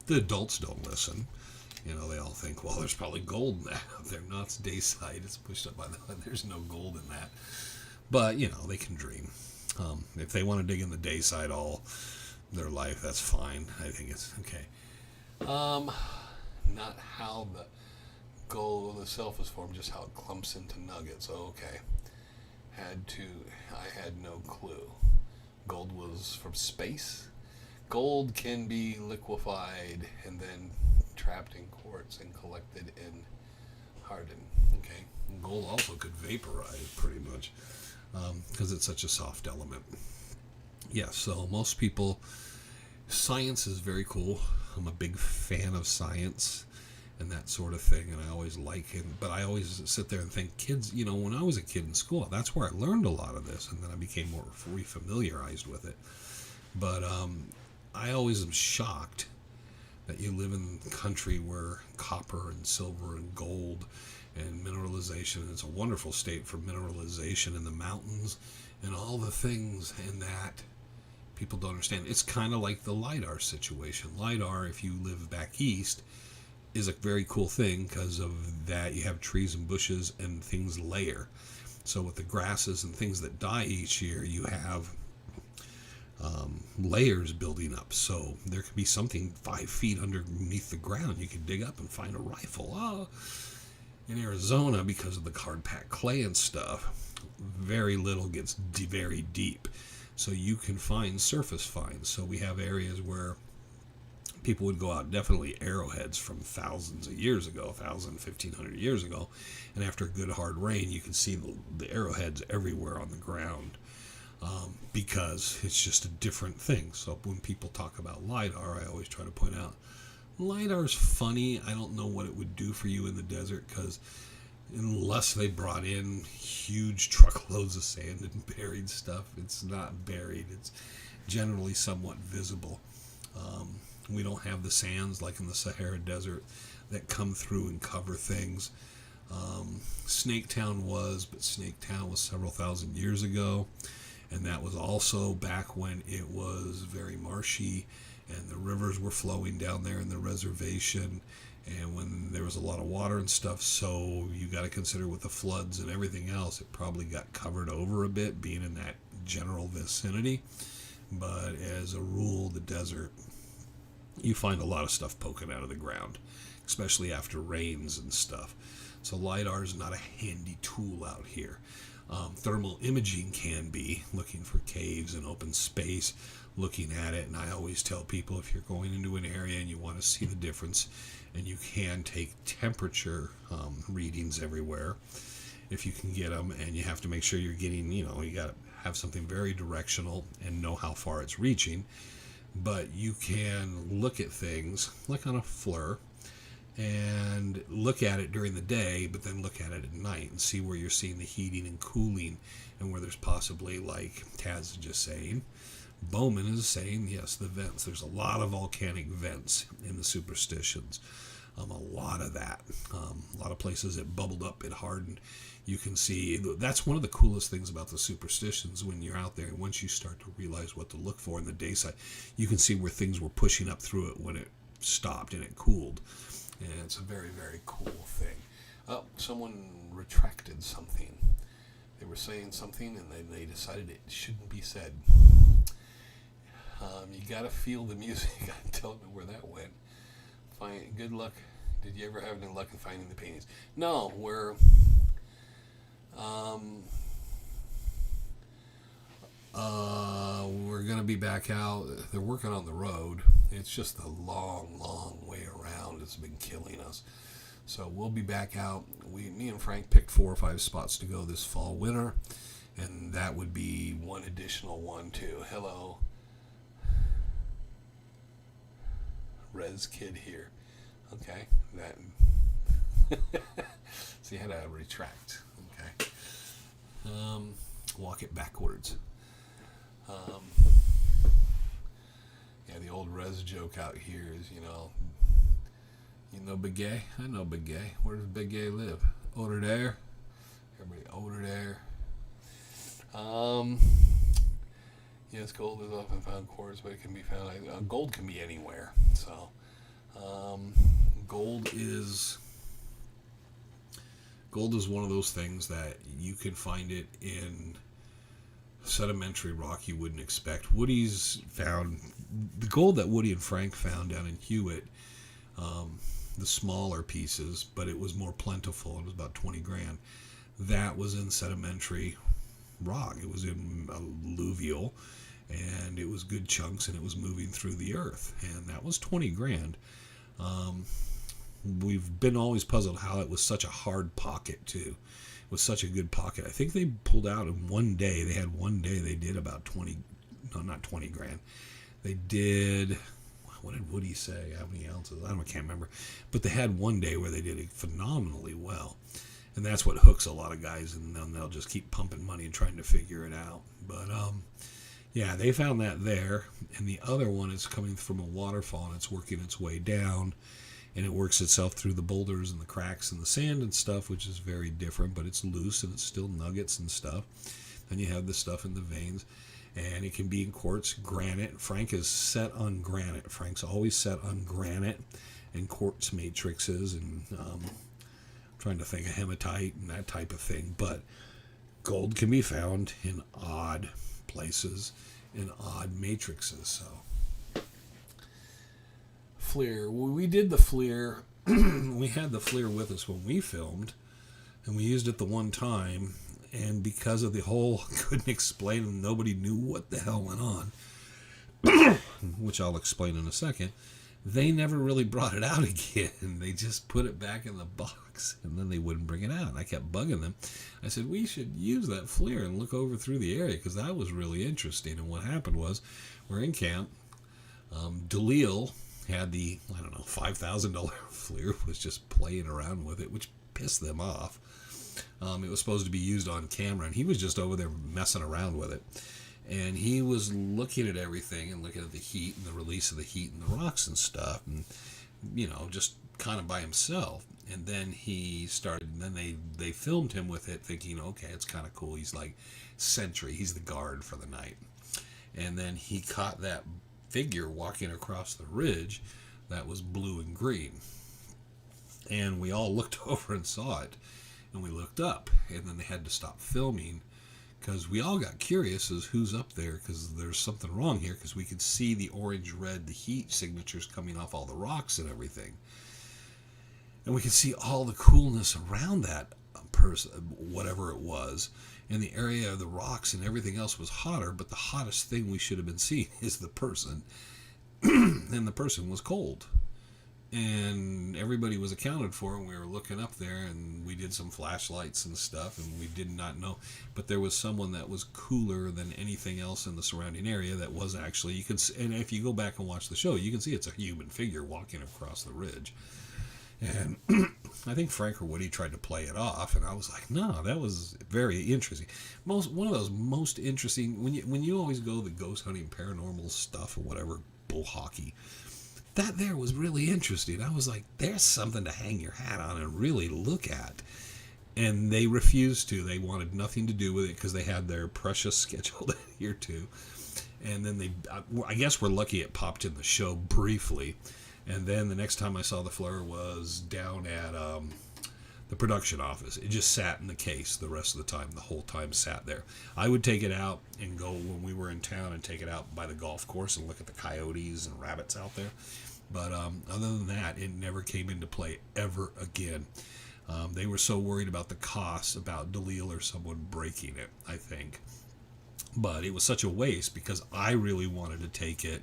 The adults don't listen. They all think, well, there's probably gold in that. They're not. It's dayside. It's pushed up by the... There's no gold in that. But, they can dream. If they want to dig in the dayside all their life, that's fine. I think it's okay. Not how the gold itself is formed, just how it clumps into nuggets. Okay. I had no clue. Gold was from space? Gold can be liquefied and then trapped in quartz and collected and hardened. Okay. And gold also could vaporize pretty much because it's such a soft element. Yeah, so most people, science is very cool. I'm a big fan of science and that sort of thing, and I always like it. But I always sit there and think, kids, when I was a kid in school, that's where I learned a lot of this, and then I became more refamiliarized with it. But I always am shocked that you live in a country where copper and silver and gold and mineralization, it's a wonderful state for mineralization in the mountains and all the things in that people don't understand. It's kind of like the LIDAR situation. LIDAR, if you live back east, is a very cool thing because of that you have trees and bushes and things layer. So with the grasses and things that die each year, you have layers building up. So there could be something 5 feet underneath the ground. You could dig up and find a rifle. In Arizona, because of the hard packed clay and stuff, very little gets very deep. So you can find surface finds. So we have areas where people would go out, definitely arrowheads from thousands of years ago, 1,500 years ago, and after a good hard rain, you can see the arrowheads everywhere on the ground because it's just a different thing. So when people talk about LIDAR, I always try to point out, LIDAR's funny. I don't know what it would do for you in the desert because unless they brought in huge truckloads of sand and buried stuff, it's not buried. It's generally somewhat visible. We don't have the sands like in the Sahara Desert that come through and cover things. Snaketown but Snaketown was several thousand years ago, and that was also back when it was very marshy and the rivers were flowing down there in the reservation, and when there was a lot of water and stuff, so you got to consider with the floods and everything else, it probably got covered over a bit being in that general vicinity. But as a rule, the desert, you find a lot of stuff poking out of the ground, especially after rains and stuff. So LIDAR is not a handy tool out here. Thermal imaging can be, looking for caves and open space, looking at it. And I always tell people, if you're going into an area and you want to see the difference, and you can take temperature readings everywhere, if you can get them, and you have to make sure you're getting, you got to have something very directional and know how far it's reaching. But you can look at things like on a FLIR and look at it during the day, but then look at it at night and see where you're seeing the heating and cooling, and where there's possibly, like Taz is just saying, Bowman is saying, yes, the vents. There's a lot of volcanic vents in the Superstitions. A lot of that. A lot of places it bubbled up, it hardened. You can see, that's one of the coolest things about the Superstitions when you're out there. And once you start to realize what to look for in the dayside, you can see where things were pushing up through it when it stopped and it cooled. And it's a very, very cool thing. Oh, someone retracted something. They were saying something and they decided it shouldn't be said. You got to feel the music. I don't know where that went. Good luck. Did you ever have any luck in finding the paintings? No, we're going to be back out. They're working on the road. It's just a long, long way around. It's been killing us. So we'll be back out. Me and Frank picked 4 or 5 spots to go this fall, winter, and that would be one additional one too. Hello, Res Kid here. Okay, that. See, I had to retract. Okay, walk it backwards. Yeah, the old Res joke out here is, you know Big Gay? I know Big Gay. Where does Big Gay live? Odor there. Everybody odor there. Yes, gold is often found in quartz, but it can be found. Gold can be anywhere. So, gold is one of those things that you can find it in sedimentary rock you wouldn't expect. Woody's found the gold that Woody and Frank found down in Hewitt, the smaller pieces, but it was more plentiful. It was about 20 grand. That was in sedimentary rock. It was in alluvial, and it was good chunks, and it was moving through the earth, and that was 20 grand. We've been always puzzled how it was such a hard pocket too. It was such a good pocket. I think they pulled out in one day. They had one day they did about 20, no, not 20 grand. They did, what did Woody say? How many ounces? I can't remember. But they had one day where they did it phenomenally well. And that's what hooks a lot of guys, and then they'll just keep pumping money and trying to figure it out. But, yeah, they found that there. And the other one is coming from a waterfall, and it's working its way down. And it works itself through the boulders and the cracks and the sand and stuff, which is very different, but it's loose and it's still nuggets and stuff. Then you have the stuff in the veins, and it can be in quartz, granite. Frank is set on granite. Frank's always set on granite and quartz matrices, and trying to think of hematite and that type of thing. But gold can be found in odd places, in odd matrices. So FLIR, we did the FLIR. We had the FLIR with us when we filmed, and we used it the one time, and because of the whole couldn't explain and nobody knew what the hell went on, which I'll explain in a second, they never really brought it out again. They just put it back in the box, and then they wouldn't bring it out. And I kept bugging them. I said, we should use that FLIR and look over through the area, because that was really interesting. And what happened was, we're in camp. Dalil had the, $5,000 FLIR, was just playing around with it, which pissed them off. It was supposed to be used on camera, and he was just over there messing around with it. And he was looking at everything and looking at the heat and the release of the heat and the rocks and stuff, and, just kind of by himself. And then he started, and then they filmed him with it, thinking, okay, it's kind of cool. He's like sentry. He's the guard for the night. And then he caught that figure walking across the ridge that was blue and green. And we all looked over and saw it. And we looked up, and then they had to stop filming, because we all got curious as who's up there, because there's something wrong here, because we could see the orange-red, the heat signatures coming off all the rocks and everything. And we could see all the coolness around that person, whatever it was. And the area of the rocks and everything else was hotter, but the hottest thing we should have been seeing is the person. And the person was cold. And everybody was accounted for, and we were looking up there, and we did some flashlights and stuff, and we did not know. But there was someone that was cooler than anything else in the surrounding area that was actually, you could, and if you go back and watch the show, you can see it's a human figure walking across the ridge. And I think Frank or Woody tried to play it off, and I was like, no, that was very interesting. One of those most interesting, when you always go the ghost hunting, paranormal stuff, or whatever, bull hockey, that there was really interesting. I was like, there's something to hang your hat on and really look at. And they refused to. They wanted nothing to do with it, because they had their precious schedule to adhere to. And then I guess we're lucky it popped in the show briefly. And then the next time I saw the FLIR was down at the production office. It just sat in the case the rest of the time. The whole time sat there. I would take it out and go when we were in town and take it out by the golf course and look at the coyotes and rabbits out there. But other than that, it never came into play ever again. They were so worried about the cost, about Dalil or someone breaking it, I think. But it was such a waste, because I really wanted to take it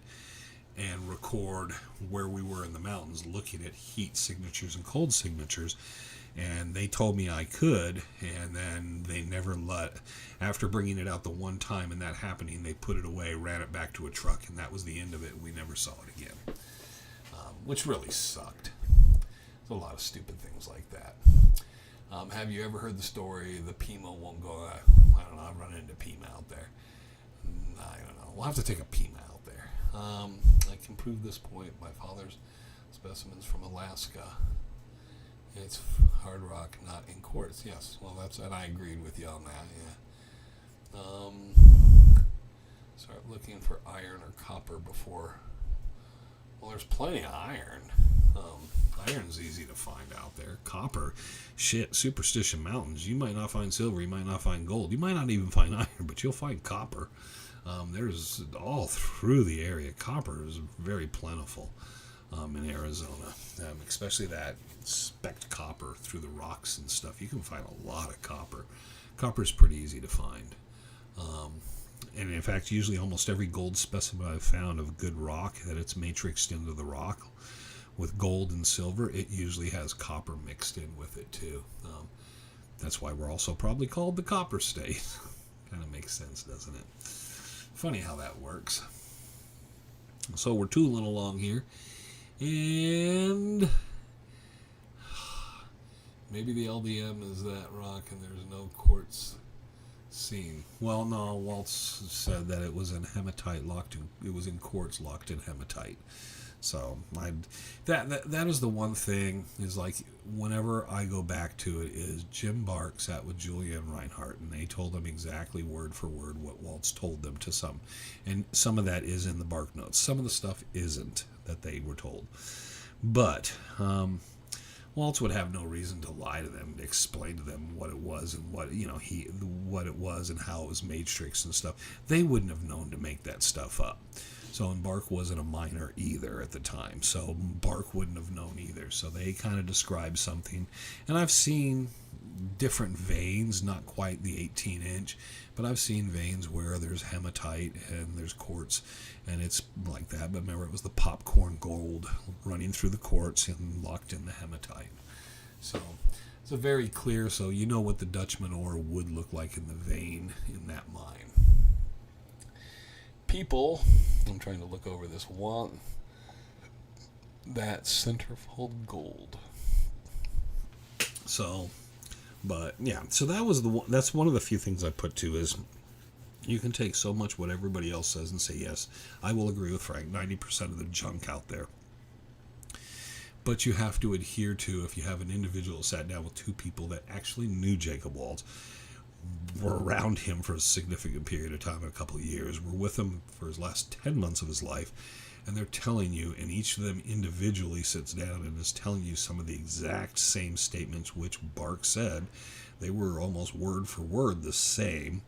and record where we were in the mountains, looking at heat signatures and cold signatures. And they told me I could, and then they never let. After bringing it out the one time and that happening, they put it away, ran it back to a truck, and that was the end of it. We never saw it again, which really sucked. There's a lot of stupid things like that. Have you ever heard the story, the Pima won't go? I don't know, I've run into Pima out there. I don't know. We'll have to take a Pima out there. I can prove this point. My father's specimens from Alaska. It's hard rock, not in quartz. Yes, well, and I agreed with you on that. Yeah. Start looking for iron or copper before. Well, there's plenty of iron. Iron's easy to find out there. Copper, shit, Superstition Mountains. You might not find silver. You might not find gold. You might not even find iron, but you'll find copper. There's all through the area. Copper is very plentiful in Arizona, especially that specked copper through the rocks and stuff. You can find a lot of copper. Copper's pretty easy to find. And in fact, usually almost every gold specimen I've found of good rock that it's matrixed into the rock with gold and silver, it usually has copper mixed in with it too. That's why we're also probably called the Copper State. Kind of makes sense, doesn't it? Funny how that works. So we're tooling along here, and maybe the LDM is that rock and there's no quartz seen. Well, no, Waltz said that it was in hematite it was in quartz locked in hematite. So that is the one thing is like whenever I go back to it is Jim Bark sat with Julia and Reinhardt and they told them exactly word for word what Waltz told them to some. And some of that is in the Bark notes. Some of the stuff isn't that they were told. But Waltz would have no reason to lie to them, to explain to them what it was and what it was and how it was matrix and stuff. They wouldn't have known to make that stuff up. So, and Bark wasn't a miner either at the time, so Bark wouldn't have known either. So they kind of described something. And I've seen different veins, not quite the 18-inch, but I've seen veins where there's hematite and there's quartz, and it's like that. But remember, it was the popcorn gold running through the quartz and locked in the hematite. So it's a very clear, so you know what the Dutchman ore would look like in the vein in that mine. People, I'm trying to look over this, want that centerfold gold. So, but yeah, so that was that's one of the few things I put to is you can take so much what everybody else says and say, yes, I will agree with Frank, 90% of the junk out there. But you have to adhere to, if you have an individual sat down with two people that actually knew Jacob Waltz, were around him for a significant period of time, a couple of years, were with him for his last 10 months of his life, and they're telling you, and each of them individually sits down and is telling you some of the exact same statements which Bark said. They were almost word for word the same,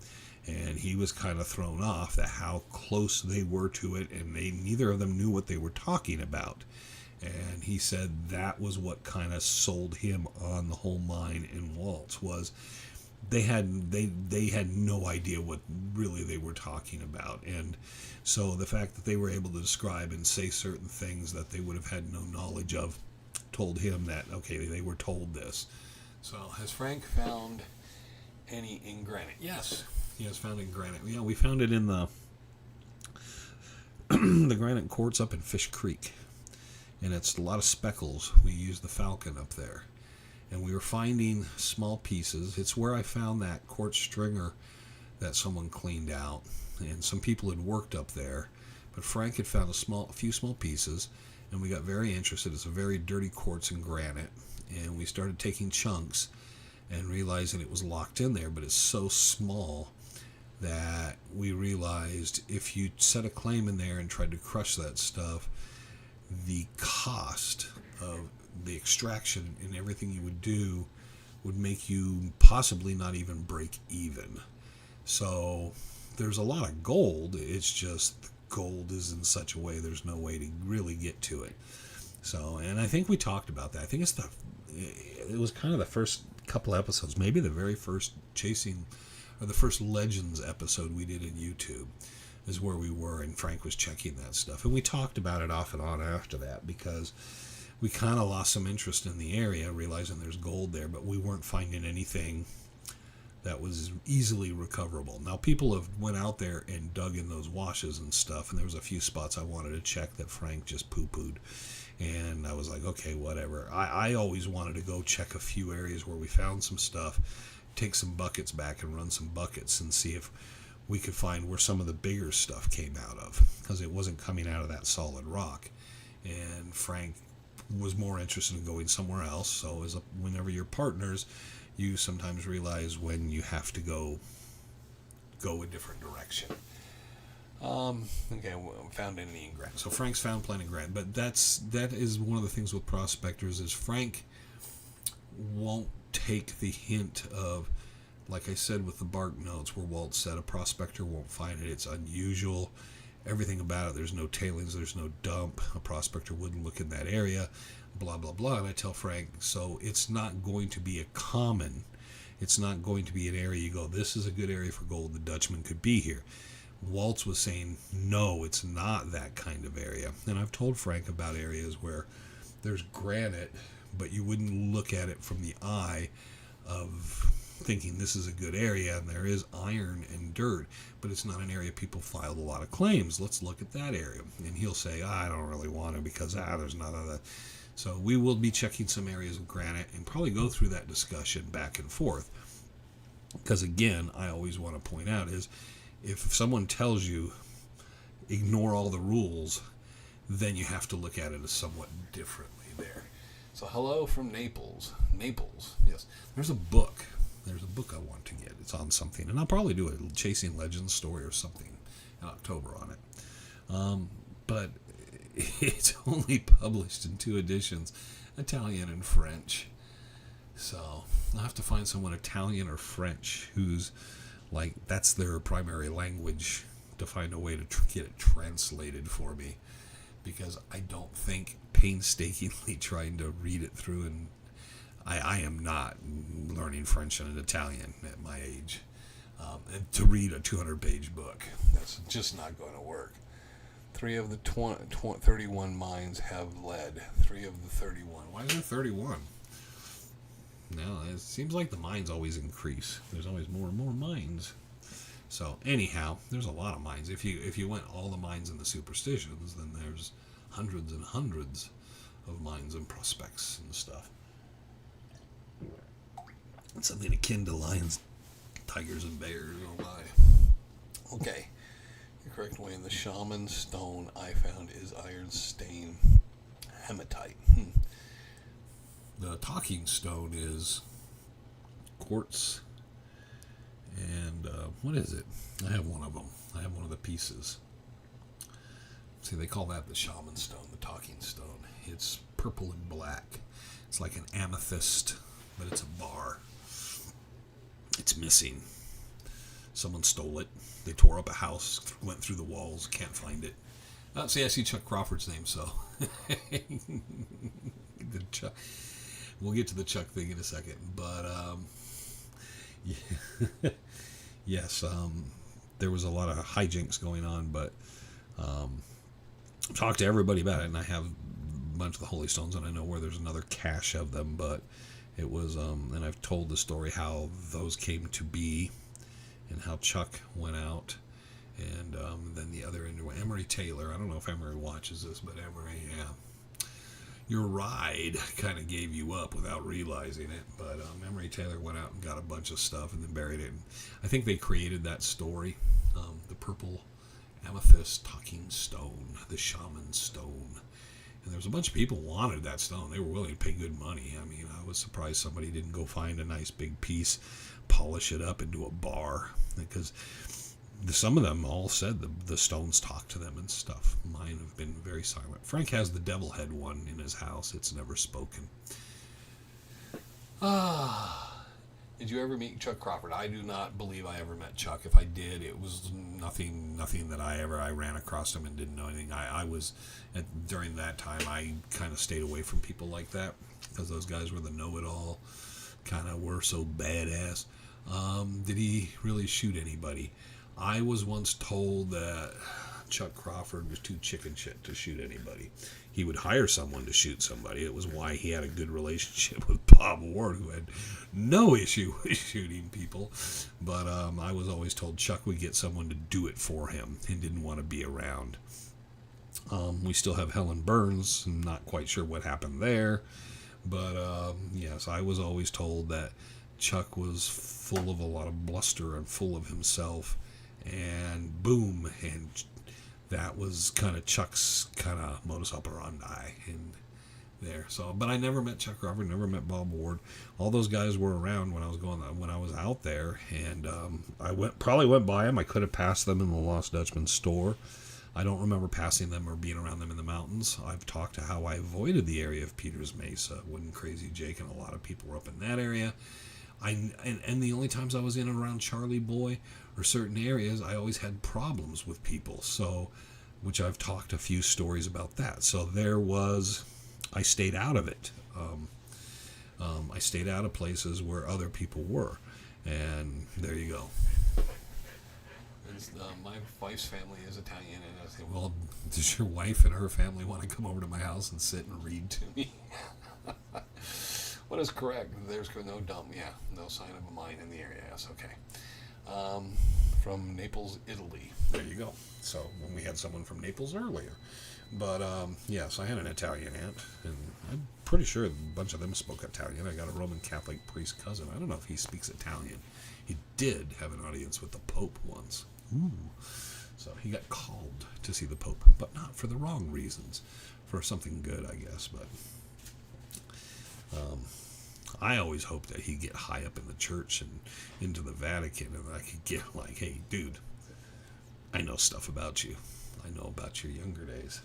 and he was kind of thrown off at how close they were to it, and neither of them knew what they were talking about. And he said that was what kind of sold him on the whole mine in Waltz, was they had no idea what really they were talking about. And so the fact that they were able to describe and say certain things that they would have had no knowledge of told him that, okay, they were told this. So has Frank found any in granite? Yes, he has found in granite. Yeah, we found it in the the granite quartz up in Fish Creek, and it's a lot of speckles. We used the Falcon up there, and we were finding small pieces. It's where I found that quartz stringer that someone cleaned out, and some people had worked up there, but Frank had found a few small pieces, and we got very interested. It's a very dirty quartz and granite, and we started taking chunks and realizing it was locked in there, but it's so small that we realized if you set a claim in there and tried to crush that stuff, the cost of the extraction and everything you would do would make you possibly not even break even. So there's a lot of gold, it's just the gold is in such a way there's no way to really get to it. So, and I think we talked about that. I think it was kind of the first couple episodes, maybe the very first the first Legends episode we did in YouTube is where we were, and Frank was checking that stuff. And we talked about it off and on after that because we kind of lost some interest in the area, realizing there's gold there, but we weren't finding anything that was easily recoverable. Now, people have went out there and dug in those washes and stuff, and there was a few spots I wanted to check that Frank just poo-pooed. And I was like, okay, whatever. I always wanted to go check a few areas where we found some stuff, take some buckets back and run some buckets and see if we could find where some of the bigger stuff came out of, because it wasn't coming out of that solid rock. And Frank was more interested in going somewhere else. So whenever you're partners, you sometimes realize when you have to go a different direction. Okay, well, found any in Grant. So Frank's found plenty in Grant, but that is one of the things with prospectors is Frank won't take the hint of, like I said with the bark notes, where Waltz said a prospector won't find it. It's unusual. Everything about it. There's no tailings. There's no dump. A prospector wouldn't look in that area. Blah blah blah. And I tell Frank, so it's not going to be a common. It's not going to be an area you go, this is a good area for gold. The Dutchman could be here. Waltz was saying, no, it's not that kind of area. And I've told Frank about areas where there's granite, but you wouldn't look at it from the eye of thinking this is a good area, and there is iron and dirt, but it's not an area people filed a lot of claims. Let's look at that area. And he'll say, I don't really want to because there's none of that. So we will be checking some areas of granite and probably go through that discussion back and forth. Because again, I always want to point out is, if someone tells you ignore all the rules, then you have to look at it as somewhat differently there. So hello from Naples. Naples, yes. There's a book I want to get. It's on something, and I'll probably do a Chasing Legends story or something in October on it. But it's only published in 2 editions, Italian and French. So I'll have to find someone Italian or French who's like, that's their primary language, to find a way to get it translated for me, because I don't think painstakingly trying to read it through, and I am not learning French and Italian at my age, and to read a 200-page book. That's just not going to work. 3 of the 31 mines have lead. 3 of the 31. Why is there 31? No, it seems like the mines always increase. There's always more and more mines. So anyhow, there's a lot of mines. If you went all the mines in the Superstitions, then there's hundreds and hundreds of mines and prospects and stuff. It's something akin to lions, tigers, and bears. Oh my. Okay. The correct way in the shaman stone I found is iron stain hematite. The talking stone is quartz, and what is it? I have one of them. I have one of the pieces. See, they call that the shaman stone, the talking stone. It's purple and black. It's like an amethyst, but it's a bar. It's missing. Someone stole it. They tore up a house, went through the walls, can't find it. See, I see Chuck Crawford's name, so we'll get to the Chuck thing in a second. But yes, there was a lot of hijinks going on, but talked to everybody about it, and I have a bunch of the holy stones, and I know where there's another cache of them, but it was, and I've told the story how those came to be, and how Chuck went out, and then the other end, Emery Taylor. I don't know if Emery watches this, but Emery, yeah, your ride kind of gave you up without realizing it. But Emery Taylor went out and got a bunch of stuff and then buried it. And I think they created that story, the purple amethyst talking stone, the shaman stone. And there was a bunch of people wanted that stone. They were willing to pay good money. I mean, I was surprised somebody didn't go find a nice big piece, polish it up into a bar, because some of them all said the stones talk to them and stuff. Mine have been very silent. Frank has the devil head one in his house. It's never spoken. Did you ever meet Chuck Crawford? I do not believe I ever met Chuck. If I did, it was nothing that I ran across him and didn't know anything. I was, during that time, I kind of stayed away from people like that, because those guys were the know-it-all, kind of were so badass. Did he really shoot anybody? I was once told that Chuck Crawford was too chicken shit to shoot anybody. He would hire someone to shoot somebody. It was why he had a good relationship with Bob Ward, who had no issue with shooting people. But I was always told Chuck would get someone to do it for him and didn't want to be around. We still have Helen Burns. I'm not quite sure what happened there. But yes, I was always told that Chuck was full of a lot of bluster and full of himself. And boom, and that was kind of Chuck's kind of modus operandi, and there. So, but I never met Chuck Crawford, never met Bob Ward. All those guys were around when I was out there, and I probably went by them. I could have passed them in the Lost Dutchman store. I don't remember passing them or being around them in the mountains. I've talked to how I avoided the area of Peters Mesa when Crazy Jake and a lot of people were up in that area. And the only times I was in and around Charlie Boy or certain areas, I always had problems with people. So, which I've talked a few stories about that. So I stayed out of it. I stayed out of places where other people were, and there you go. My wife's family is Italian, and I say, well, does your wife and her family want to come over to my house and sit and read to me? What is correct? There's no dumb, no sign of a mine in the area. Yes, okay. From Naples, Italy. There you go. So when we had someone from Naples earlier. But, yes, I had an Italian aunt, and I'm pretty sure a bunch of them spoke Italian. I got a Roman Catholic priest cousin. I don't know if he speaks Italian. He did have an audience with the Pope once. Ooh. So he got called to see the Pope, but not for the wrong reasons. For something good, I guess. But I always hoped that he'd get high up in the church and into the Vatican, and I could get like, hey, dude, I know stuff about you. I know about your younger days.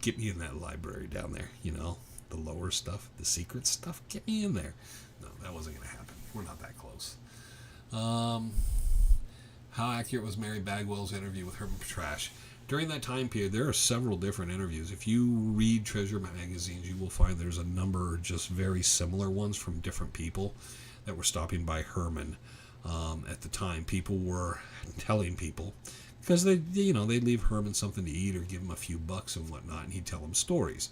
Get me in that library down there, the lower stuff, the secret stuff. Get me in there. No, that wasn't going to happen. We're not that close. How accurate was Mary Bagwell's interview with Herman Petrash? During that time period, there are several different interviews. If you read Treasure magazines, you will find there's a number of just very similar ones from different people that were stopping by Herman at the time. People were telling people, because they'd leave Herman something to eat or give him a few bucks and whatnot, and he'd tell them stories.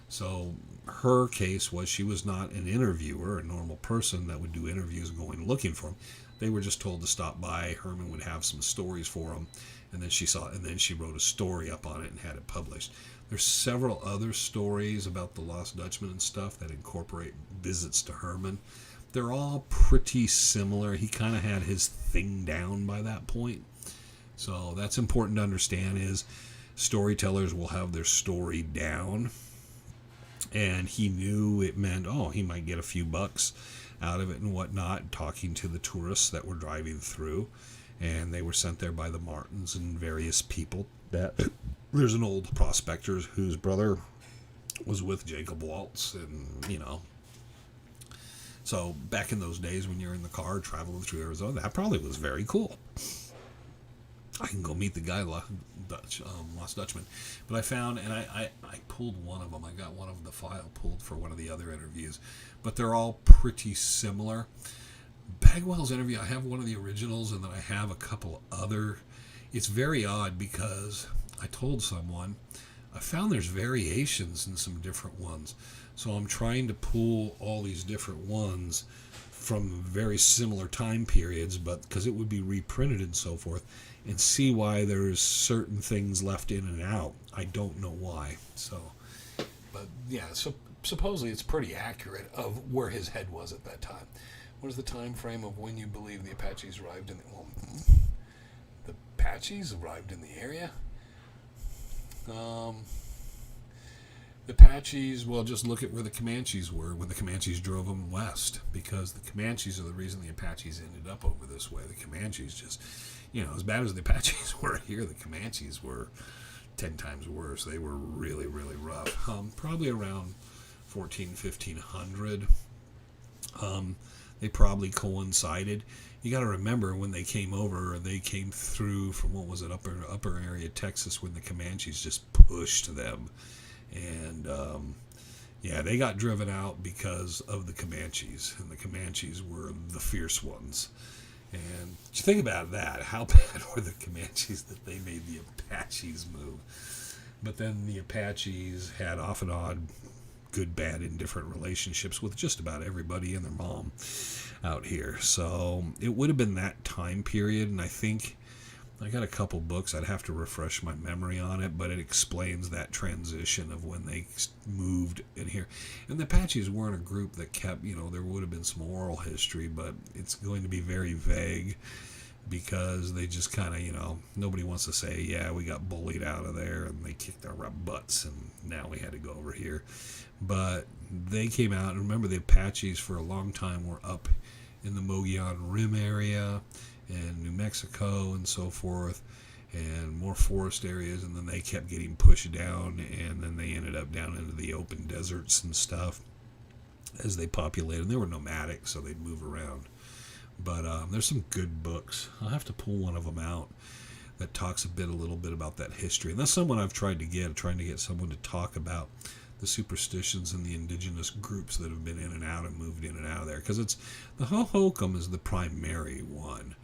So her case was she was not an interviewer, a normal person that would do interviews going looking for him. They were just told to stop by. Herman would have some stories for them, and then she wrote a story up on it and had it published. There's several other stories about the Lost Dutchman and stuff that incorporate visits to Herman. They're all pretty similar. He kind of had his thing down by that point. So that's important to understand is storytellers will have their story down. And he knew it meant, he might get a few bucks out of it and whatnot, talking to the tourists that were driving through. And they were sent there by the Martins and various people. There's an old prospector whose brother was with Jacob Waltz, and, So back in those days when you're in the car traveling through Arizona, that probably was very cool. I can go meet the guy, Lost Dutchman. But I found, and I pulled one of them. I got one of the file pulled for one of the other interviews. But they're all pretty similar. Bagwell's interview, I have one of the originals, and then I have a couple other. It's very odd because I told someone, I found there's variations in some different ones. So I'm trying to pull all these different ones from very similar time periods, but because it would be reprinted and so forth, and see why there's certain things left in and out. I don't know why. So, but yeah, so supposedly it's pretty accurate of where his head was at that time. What is the time frame of when you believe the Apaches arrived in the Apaches arrived in the area? The Apaches, well, just look at where the Comanches were when the Comanches drove them west, because the Comanches are the reason the Apaches ended up over this way. The Comanches just, as bad as the Apaches were here, the Comanches were 10 times worse. They were really, really rough. Probably around 1500. They probably coincided. You got to remember when they came over, they came through from, what was it, upper area Texas, when the Comanches just pushed them. And, they got driven out because of the Comanches, and the Comanches were the fierce ones. And you think about that, how bad were the Comanches that they made the Apaches move? But then the Apaches had off and on good, bad, indifferent relationships with just about everybody and their mom out here. So it would have been that time period, and I think I got a couple books. I'd have to refresh my memory on it, but it explains that transition of when they moved in here. And the Apaches weren't a group that kept, there would have been some oral history, but it's going to be very vague. because they just kind of, nobody wants to say, yeah, we got bullied out of there and they kicked our butts and now we had to go over here. But they came out, and remember the Apaches for a long time were up in the Mogollon Rim area and New Mexico and so forth, and more forest areas, and then they kept getting pushed down, and then they ended up down into the open deserts and stuff as they populated. And they were nomadic, so they'd move around. But there's some good books. I'll have to pull one of them out that talks a little bit about that history. And that's someone I've trying to get someone to talk about the superstitions and the indigenous groups that have been in and out and moved in and out of there. Because it's the Hohokam is the primary one.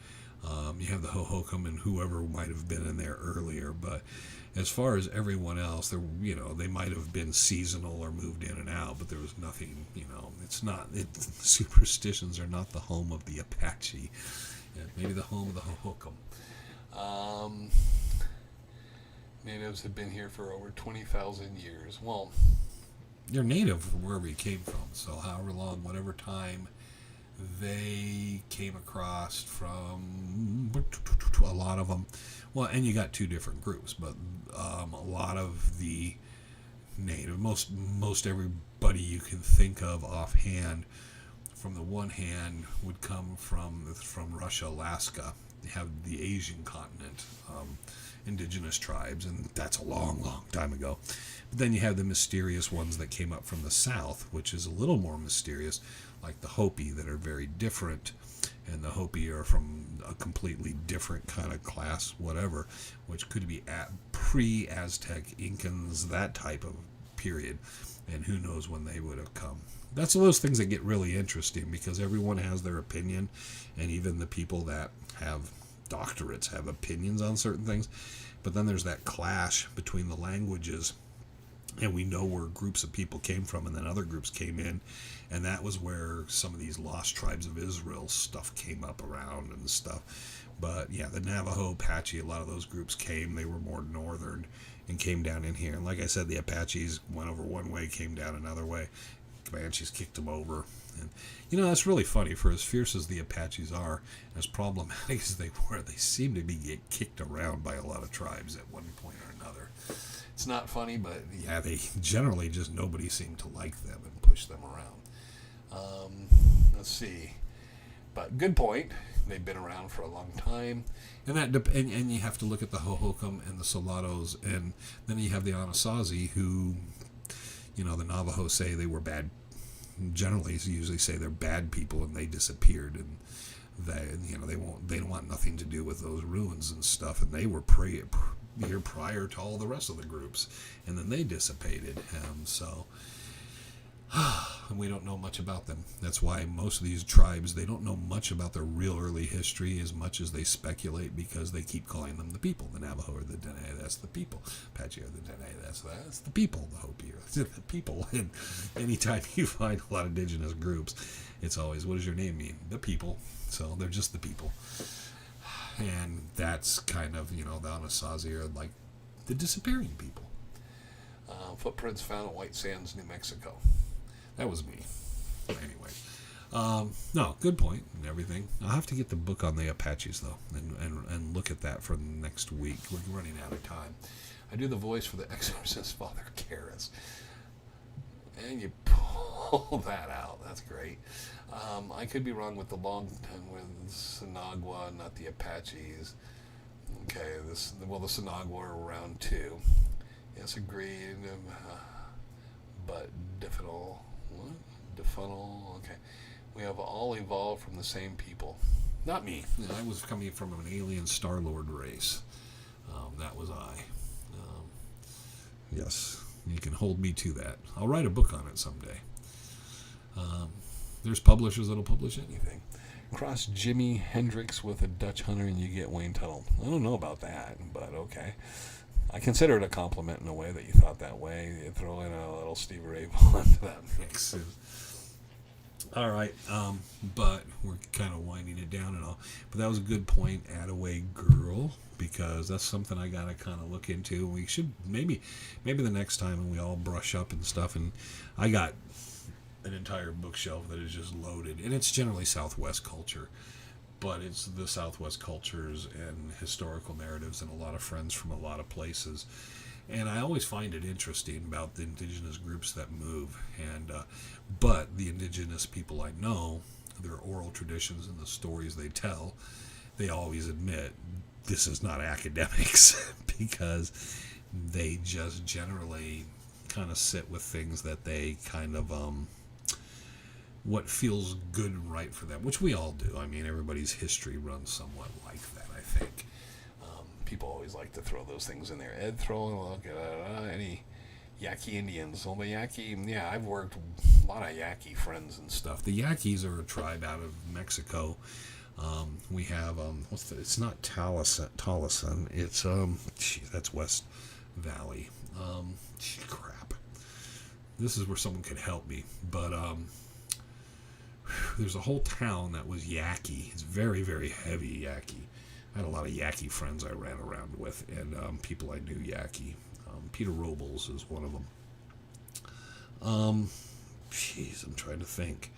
You have the Hohokam and whoever might have been in there earlier, but as far as everyone else, they might have been seasonal or moved in and out, but there was nothing, the superstitions are not the home of the Apache. Yeah, maybe the home of the Hohokam. Natives have been here for over 20,000 years. Well, they're native wherever you came from, so however long, whatever time they came across from, a lot of them. Well, and you got two different groups, but a lot of the native, most everybody you can think of offhand, from the one hand, would come from Russia, Alaska. You have the Asian continent, indigenous tribes, and that's a long, long time ago. But then you have the mysterious ones that came up from the south, which is a little more mysterious, like the Hopi, that are very different, and the Hopi are from a completely different kind of class, whatever, which could be pre-Aztec, Incans, that type of period, and who knows when they would have come. That's those things that get really interesting, because everyone has their opinion, and even the people that have doctorates have opinions on certain things, but then there's that clash between the languages, and we know where groups of people came from, and then other groups came in, and that was where some of these lost tribes of Israel stuff came up around and stuff. But yeah, the Navajo, Apache, a lot of those groups came. They were more northern and came down in here. And like I said, the Apaches went over one way, came down another way. Comanches kicked them over. And that's really funny. For as fierce as the Apaches are, as problematic as they were, they seem to be kicked around by a lot of tribes at one point or another. It's not funny, but yeah, they generally just nobody seemed to like them and push them around. Let's see. But good point. They've been around for a long time, and and you have to look at the Hohokam and the Soldados, and then you have the Anasazi, who, the Navajo say they were bad. Generally, usually say they're bad people, and they disappeared, and they don't want nothing to do with those ruins and stuff, and they were here prior to all the rest of the groups, and then they dissipated. And we don't know much about them. That's why most of these tribes, they don't know much about their real early history as much as they speculate, because they keep calling them the people. The Navajo are the Dene, that's the people. Apache are the Dene, that's the people. The Hopi are the people. And anytime you find a lot of indigenous groups, it's always, what does your name mean? The people. So they're just the people. And that's kind of, the Anasazi are like the disappearing people. Footprints found in White Sands, New Mexico. That was me. Anyway. No, good point and everything. I'll have to get the book on the Apaches, though, and look at that for next week. We're running out of time. I do the voice for the Exorcist Father Karras. And you pull that out. That's great. I could be wrong with the Sinagua, not the Apaches. Okay, the Sinagua are around too. Yes, agreed. But defunnel. What? Defunnel. Okay. We have all evolved from the same people. Not me. I was coming from an alien Star-Lord race. That was I. Yes. You can hold me to that. I'll write a book on it someday. There's publishers that'll publish anything. Cross Jimi Hendrix with a Dutch hunter and you get Wayne Tuttle. I don't know about that, but okay. I consider it a compliment in a way that you thought that way. You throw in a little Stevie Ray Vaughan to that mix. All right, but we're kind of winding it down and all. But that was a good point, Attaway Girl, because that's something I got to kind of look into. We should maybe the next time when we all brush up and stuff. And I got an entire bookshelf that is just loaded, and it's generally Southwest culture. but it's the Southwest cultures and historical narratives and a lot of friends from a lot of places. And I always find it interesting about the indigenous groups that move. But the indigenous people I know, their oral traditions and the stories they tell, they always admit this is not academics because they just generally kind of sit with things that they kind of what feels good and right for them, which we all do. I mean, everybody's history runs somewhat like that, I think. People always like to throw those things in there. Ed, throw a look at any Yaqui Indians. Well, the Yaqui, yeah, I've worked with a lot of Yaqui friends and stuff. The Yaquis are a tribe out of Mexico. We have, it's not Taliesin. It's, that's West Valley. Crap. This is where someone could help me. But, there's a whole town that was Yaqui. It's very, very heavy Yaqui. I had a lot of Yaqui friends I ran around with, and people I knew Yaqui. Peter Robles is one of them. I'm trying to think.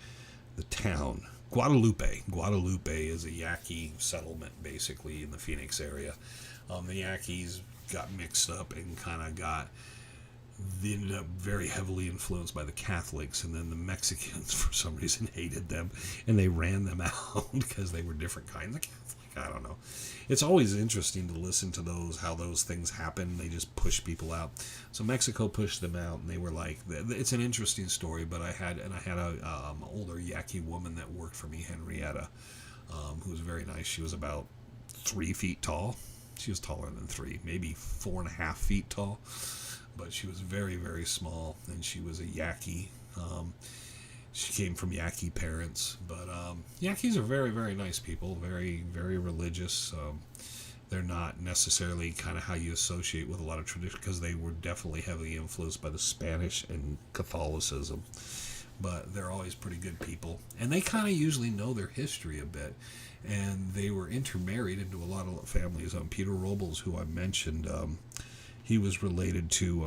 The town. Guadalupe. Guadalupe is a Yaqui settlement, basically, in the Phoenix area. The Yaquis got mixed up and kind of they ended up very heavily influenced by the Catholics, and then the Mexicans, for some reason, hated them, and they ran them out because they were different kinds of Catholic. I don't know. It's always interesting to listen to how those things happen. They just push people out. So Mexico pushed them out, and they were like, it's an interesting story, but I had a older Yaqui woman that worked for me, Henrietta, who was very nice. She was about 3 feet tall. She was taller than 3, maybe 4.5 feet tall. But she was very, very small, and she was a Yaqui. She came from Yaqui parents. But Yaquis are very, very nice people, very, very religious. They're not necessarily kind of how you associate with a lot of tradition, because they were definitely heavily influenced by the Spanish and Catholicism. But they're always pretty good people. And they kind of usually know their history a bit. And they were intermarried into a lot of families. Peter Robles, who I mentioned, he was related to,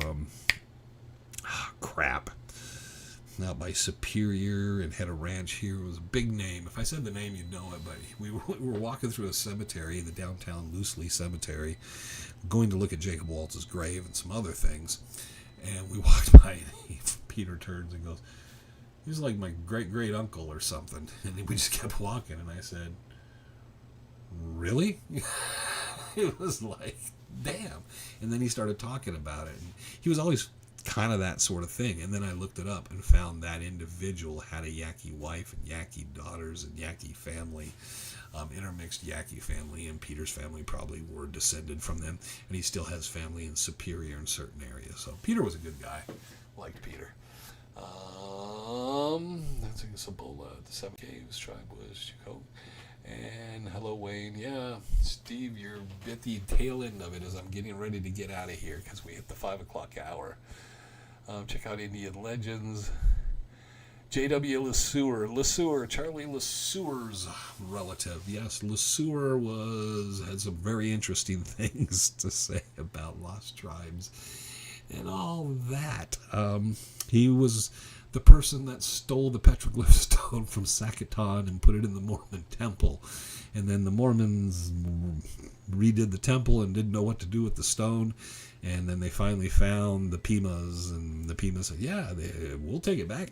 out by Superior, and had a ranch here. It was a big name. If I said the name, you'd know it. But we were walking through a cemetery, the downtown Loosely Cemetery, going to look at Jacob Waltz's grave and some other things. And we walked by, and Peter turns and goes, "He's like my great-great uncle or something." And we just kept walking, and I said, "Really?" It was like, damn. And then he started talking about it. And he was always kind of that sort of thing. And then I looked it up and found that individual had a Yaqui wife and Yaqui daughters and Yaqui family, intermixed Yaqui family, and Peter's family probably were descended from them. And he still has family in Superior in certain areas. So Peter was a good guy. Liked Peter. That's in Cibola. The Seven Caves tribe was Chico. And hello, Wayne. Yeah, Steve, you're at the tail end of it as I'm getting ready to get out of here because we hit the 5 o'clock hour. Check out Indian Legends. J.W. LeSueur, Charlie LeSueur's relative. Yes, LeSueur had some very interesting things to say about lost tribes and all that. He was the person that stole the petroglyph stone from Sacaton and put it in the Mormon temple. And then the Mormons redid the temple and didn't know what to do with the stone. And then they finally found the Pimas, and the Pimas said, yeah, we'll take it back.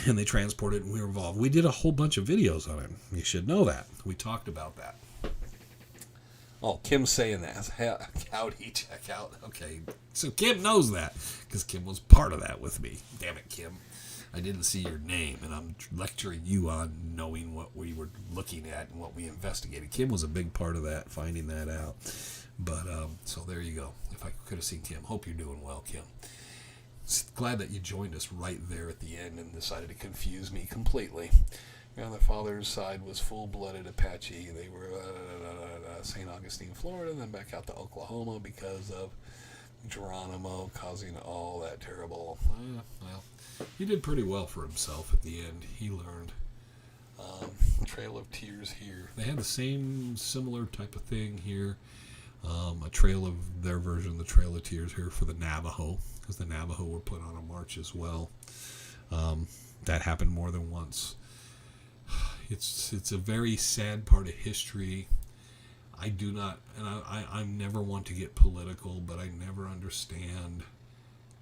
And they transported it, and we were involved. We did a whole bunch of videos on it. You should know that. We talked about that. Oh, Kim's saying that. Howdy, check out. Okay, so Kim knows that, because Kim was part of that with me. Damn it, Kim. I didn't see your name, and I'm lecturing you on knowing what we were looking at and what we investigated. Kim was a big part of that, finding that out. But, so there you go. If I could have seen Kim. Hope you're doing well, Kim. Glad that you joined us right there at the end and decided to confuse me completely. My other father's side was full-blooded Apache. They were St. Augustine, Florida, and then back out to Oklahoma because of Geronimo causing all that terrible. Well, he did pretty well for himself at the end. He learned. Trail of Tears here. They had the same similar type of thing here. A trail of their version, the Trail of Tears here for the Navajo, because the Navajo were put on a march as well. That happened more than once. it's a very sad part of history. I do not, and I never want to get political, but I never understand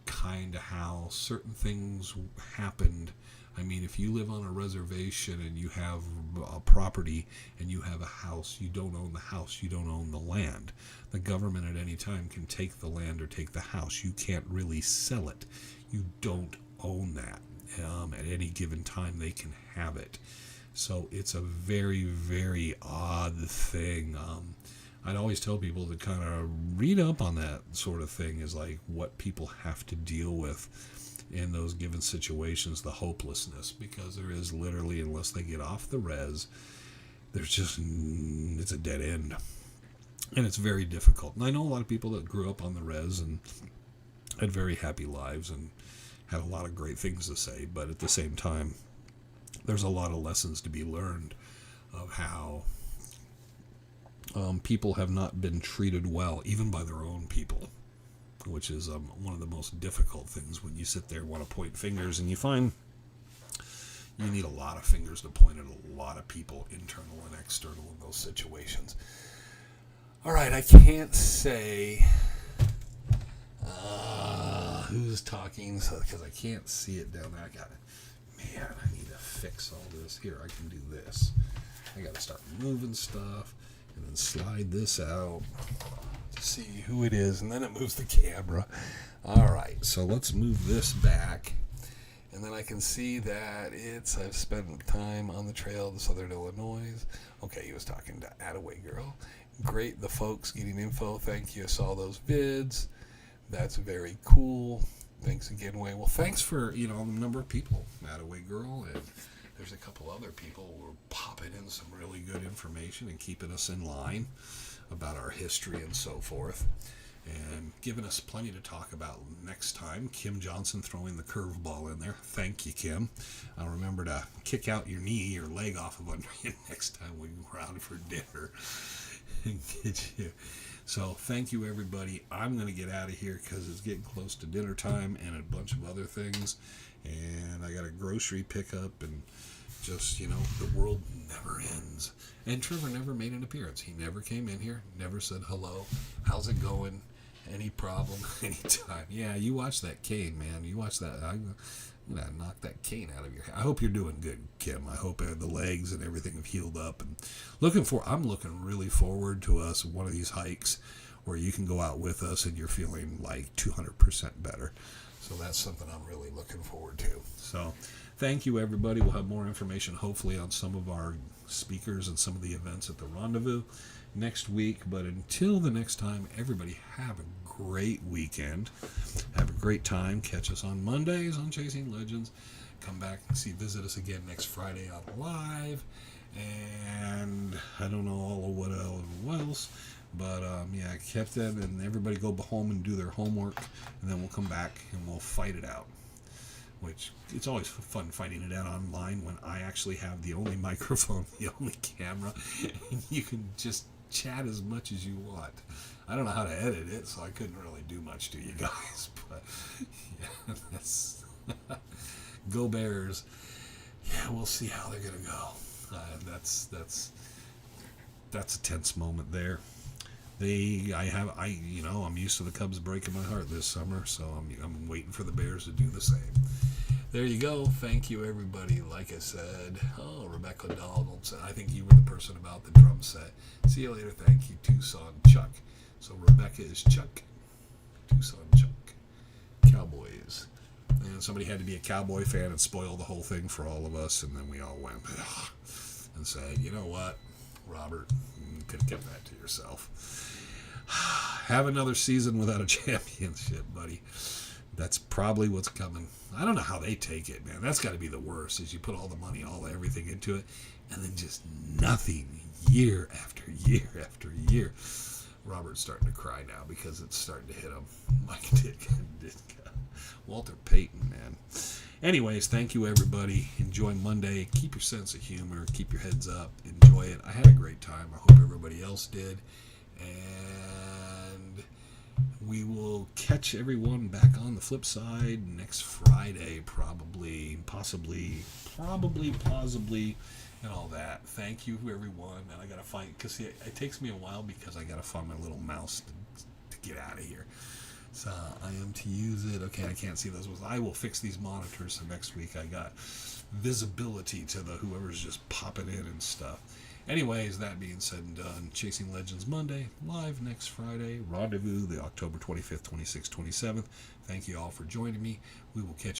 kind of how certain things happened. I mean, if you live on a reservation and you have a property and you have a house, you don't own the house, you don't own the land. The government at any time can take the land or take the house. You can't really sell it. You don't own that. At any given time, they can have it. So it's a very, very odd thing. I'd always tell people to kind of read up on that sort of thing, is like what people have to deal with in those given situations, the hopelessness, because there is literally, unless they get off the res, there's just, it's a dead end. And it's very difficult. And I know a lot of people that grew up on the res and had very happy lives and had a lot of great things to say, but at the same time, there's a lot of lessons to be learned of how people have not been treated well, even by their own people, which is one of the most difficult things when you sit there and want to point fingers, and you find you need a lot of fingers to point at a lot of people, internal and external, in those situations. All right, I can't say who's talking, because I can't see it down there. Man, I need to fix all this. Here, I can do this. I got to start moving stuff and then slide this out to see who it is, and then it moves the camera. All right, so let's move this back, and then I can see that I've spent time on the trail to Southern Illinois. Okay, he was talking to Attaway Girl. Great, the folks getting info. Thank you. I saw those vids. That's very cool. Thanks again, Wayne. Well, thanks for, the number of people, Attaway Girl, and there's a couple other people who are popping in some really good information and keeping us in line about our history and so forth, and giving us plenty to talk about next time. Kim Johnson throwing the curveball in there. Thank you, Kim. I'll remember to kick out your knee or leg off of under you next time we go out for dinner and get you. So thank you, everybody. I'm going to get out of here because it's getting close to dinner time and a bunch of other things. And I got a grocery pickup, and just, the world never ends. And Trevor never made an appearance. He never came in here, never said hello. How's it going? Any problem? Anytime. Yeah, you watch that cane, man. You watch that. I'm going to knock that cane out of your head. I hope you're doing good, Kim. I hope the legs and everything have healed up. And I'm looking really forward to us one of these hikes where you can go out with us and you're feeling like 200% better. So that's something I'm really looking forward to. So thank you, everybody. We'll have more information, hopefully, on some of our speakers and some of the events at the Rendezvous next week. But until the next time, everybody have a great weekend. Have a great time. Catch us on Mondays on Chasing Legends. Come back and visit us again next Friday on Live. And I don't know all of what else. But, kept that, and everybody go home and do their homework, and then we'll come back and we'll fight it out. Which, it's always fun fighting it out online when I actually have the only microphone, the only camera, and you can just chat as much as you want. I don't know how to edit it, so I couldn't really do much to you guys, but, yeah, that's... Go Bears. Yeah, we'll see how they're going to go. That's a tense moment there. I'm used to the Cubs breaking my heart this summer, so I'm waiting for the Bears to do the same. There you go. Thank you, everybody. Like I said, Rebecca Donaldson. I think you were the person about the drum set. See you later. Thank you, Tucson Chuck. So Rebecca is Chuck. Tucson Chuck. Cowboys. And somebody had to be a Cowboy fan and spoil the whole thing for all of us, and then we all went and said, you know what, Robert, you could have kept that to yourself. Have another season without a championship, buddy. That's probably what's coming. I don't know how they take it, man. That's got to be the worst, is you put all the money, everything into it, and then just nothing year after year after year. Robert's starting to cry now because it's starting to hit him. Mike Ditka. Walter Payton, man. Anyways, thank you, everybody. Enjoy Monday. Keep your sense of humor. Keep your heads up. Enjoy it. I had a great time. I hope everybody else did. And we will catch everyone back on the flip side next Friday, probably, possibly, and all that. Thank you, everyone. And I gotta find, because it takes me a while because I gotta find my little mouse to get out of here. So I am to use it. Okay, I can't see those. I will fix these monitors. So next week I got visibility to the whoever's just popping in and stuff. Anyways, that being said and done, Chasing Legends Monday, live next Friday. Rendezvous, the October 25th, 26th, 27th. Thank you all for joining me. We will catch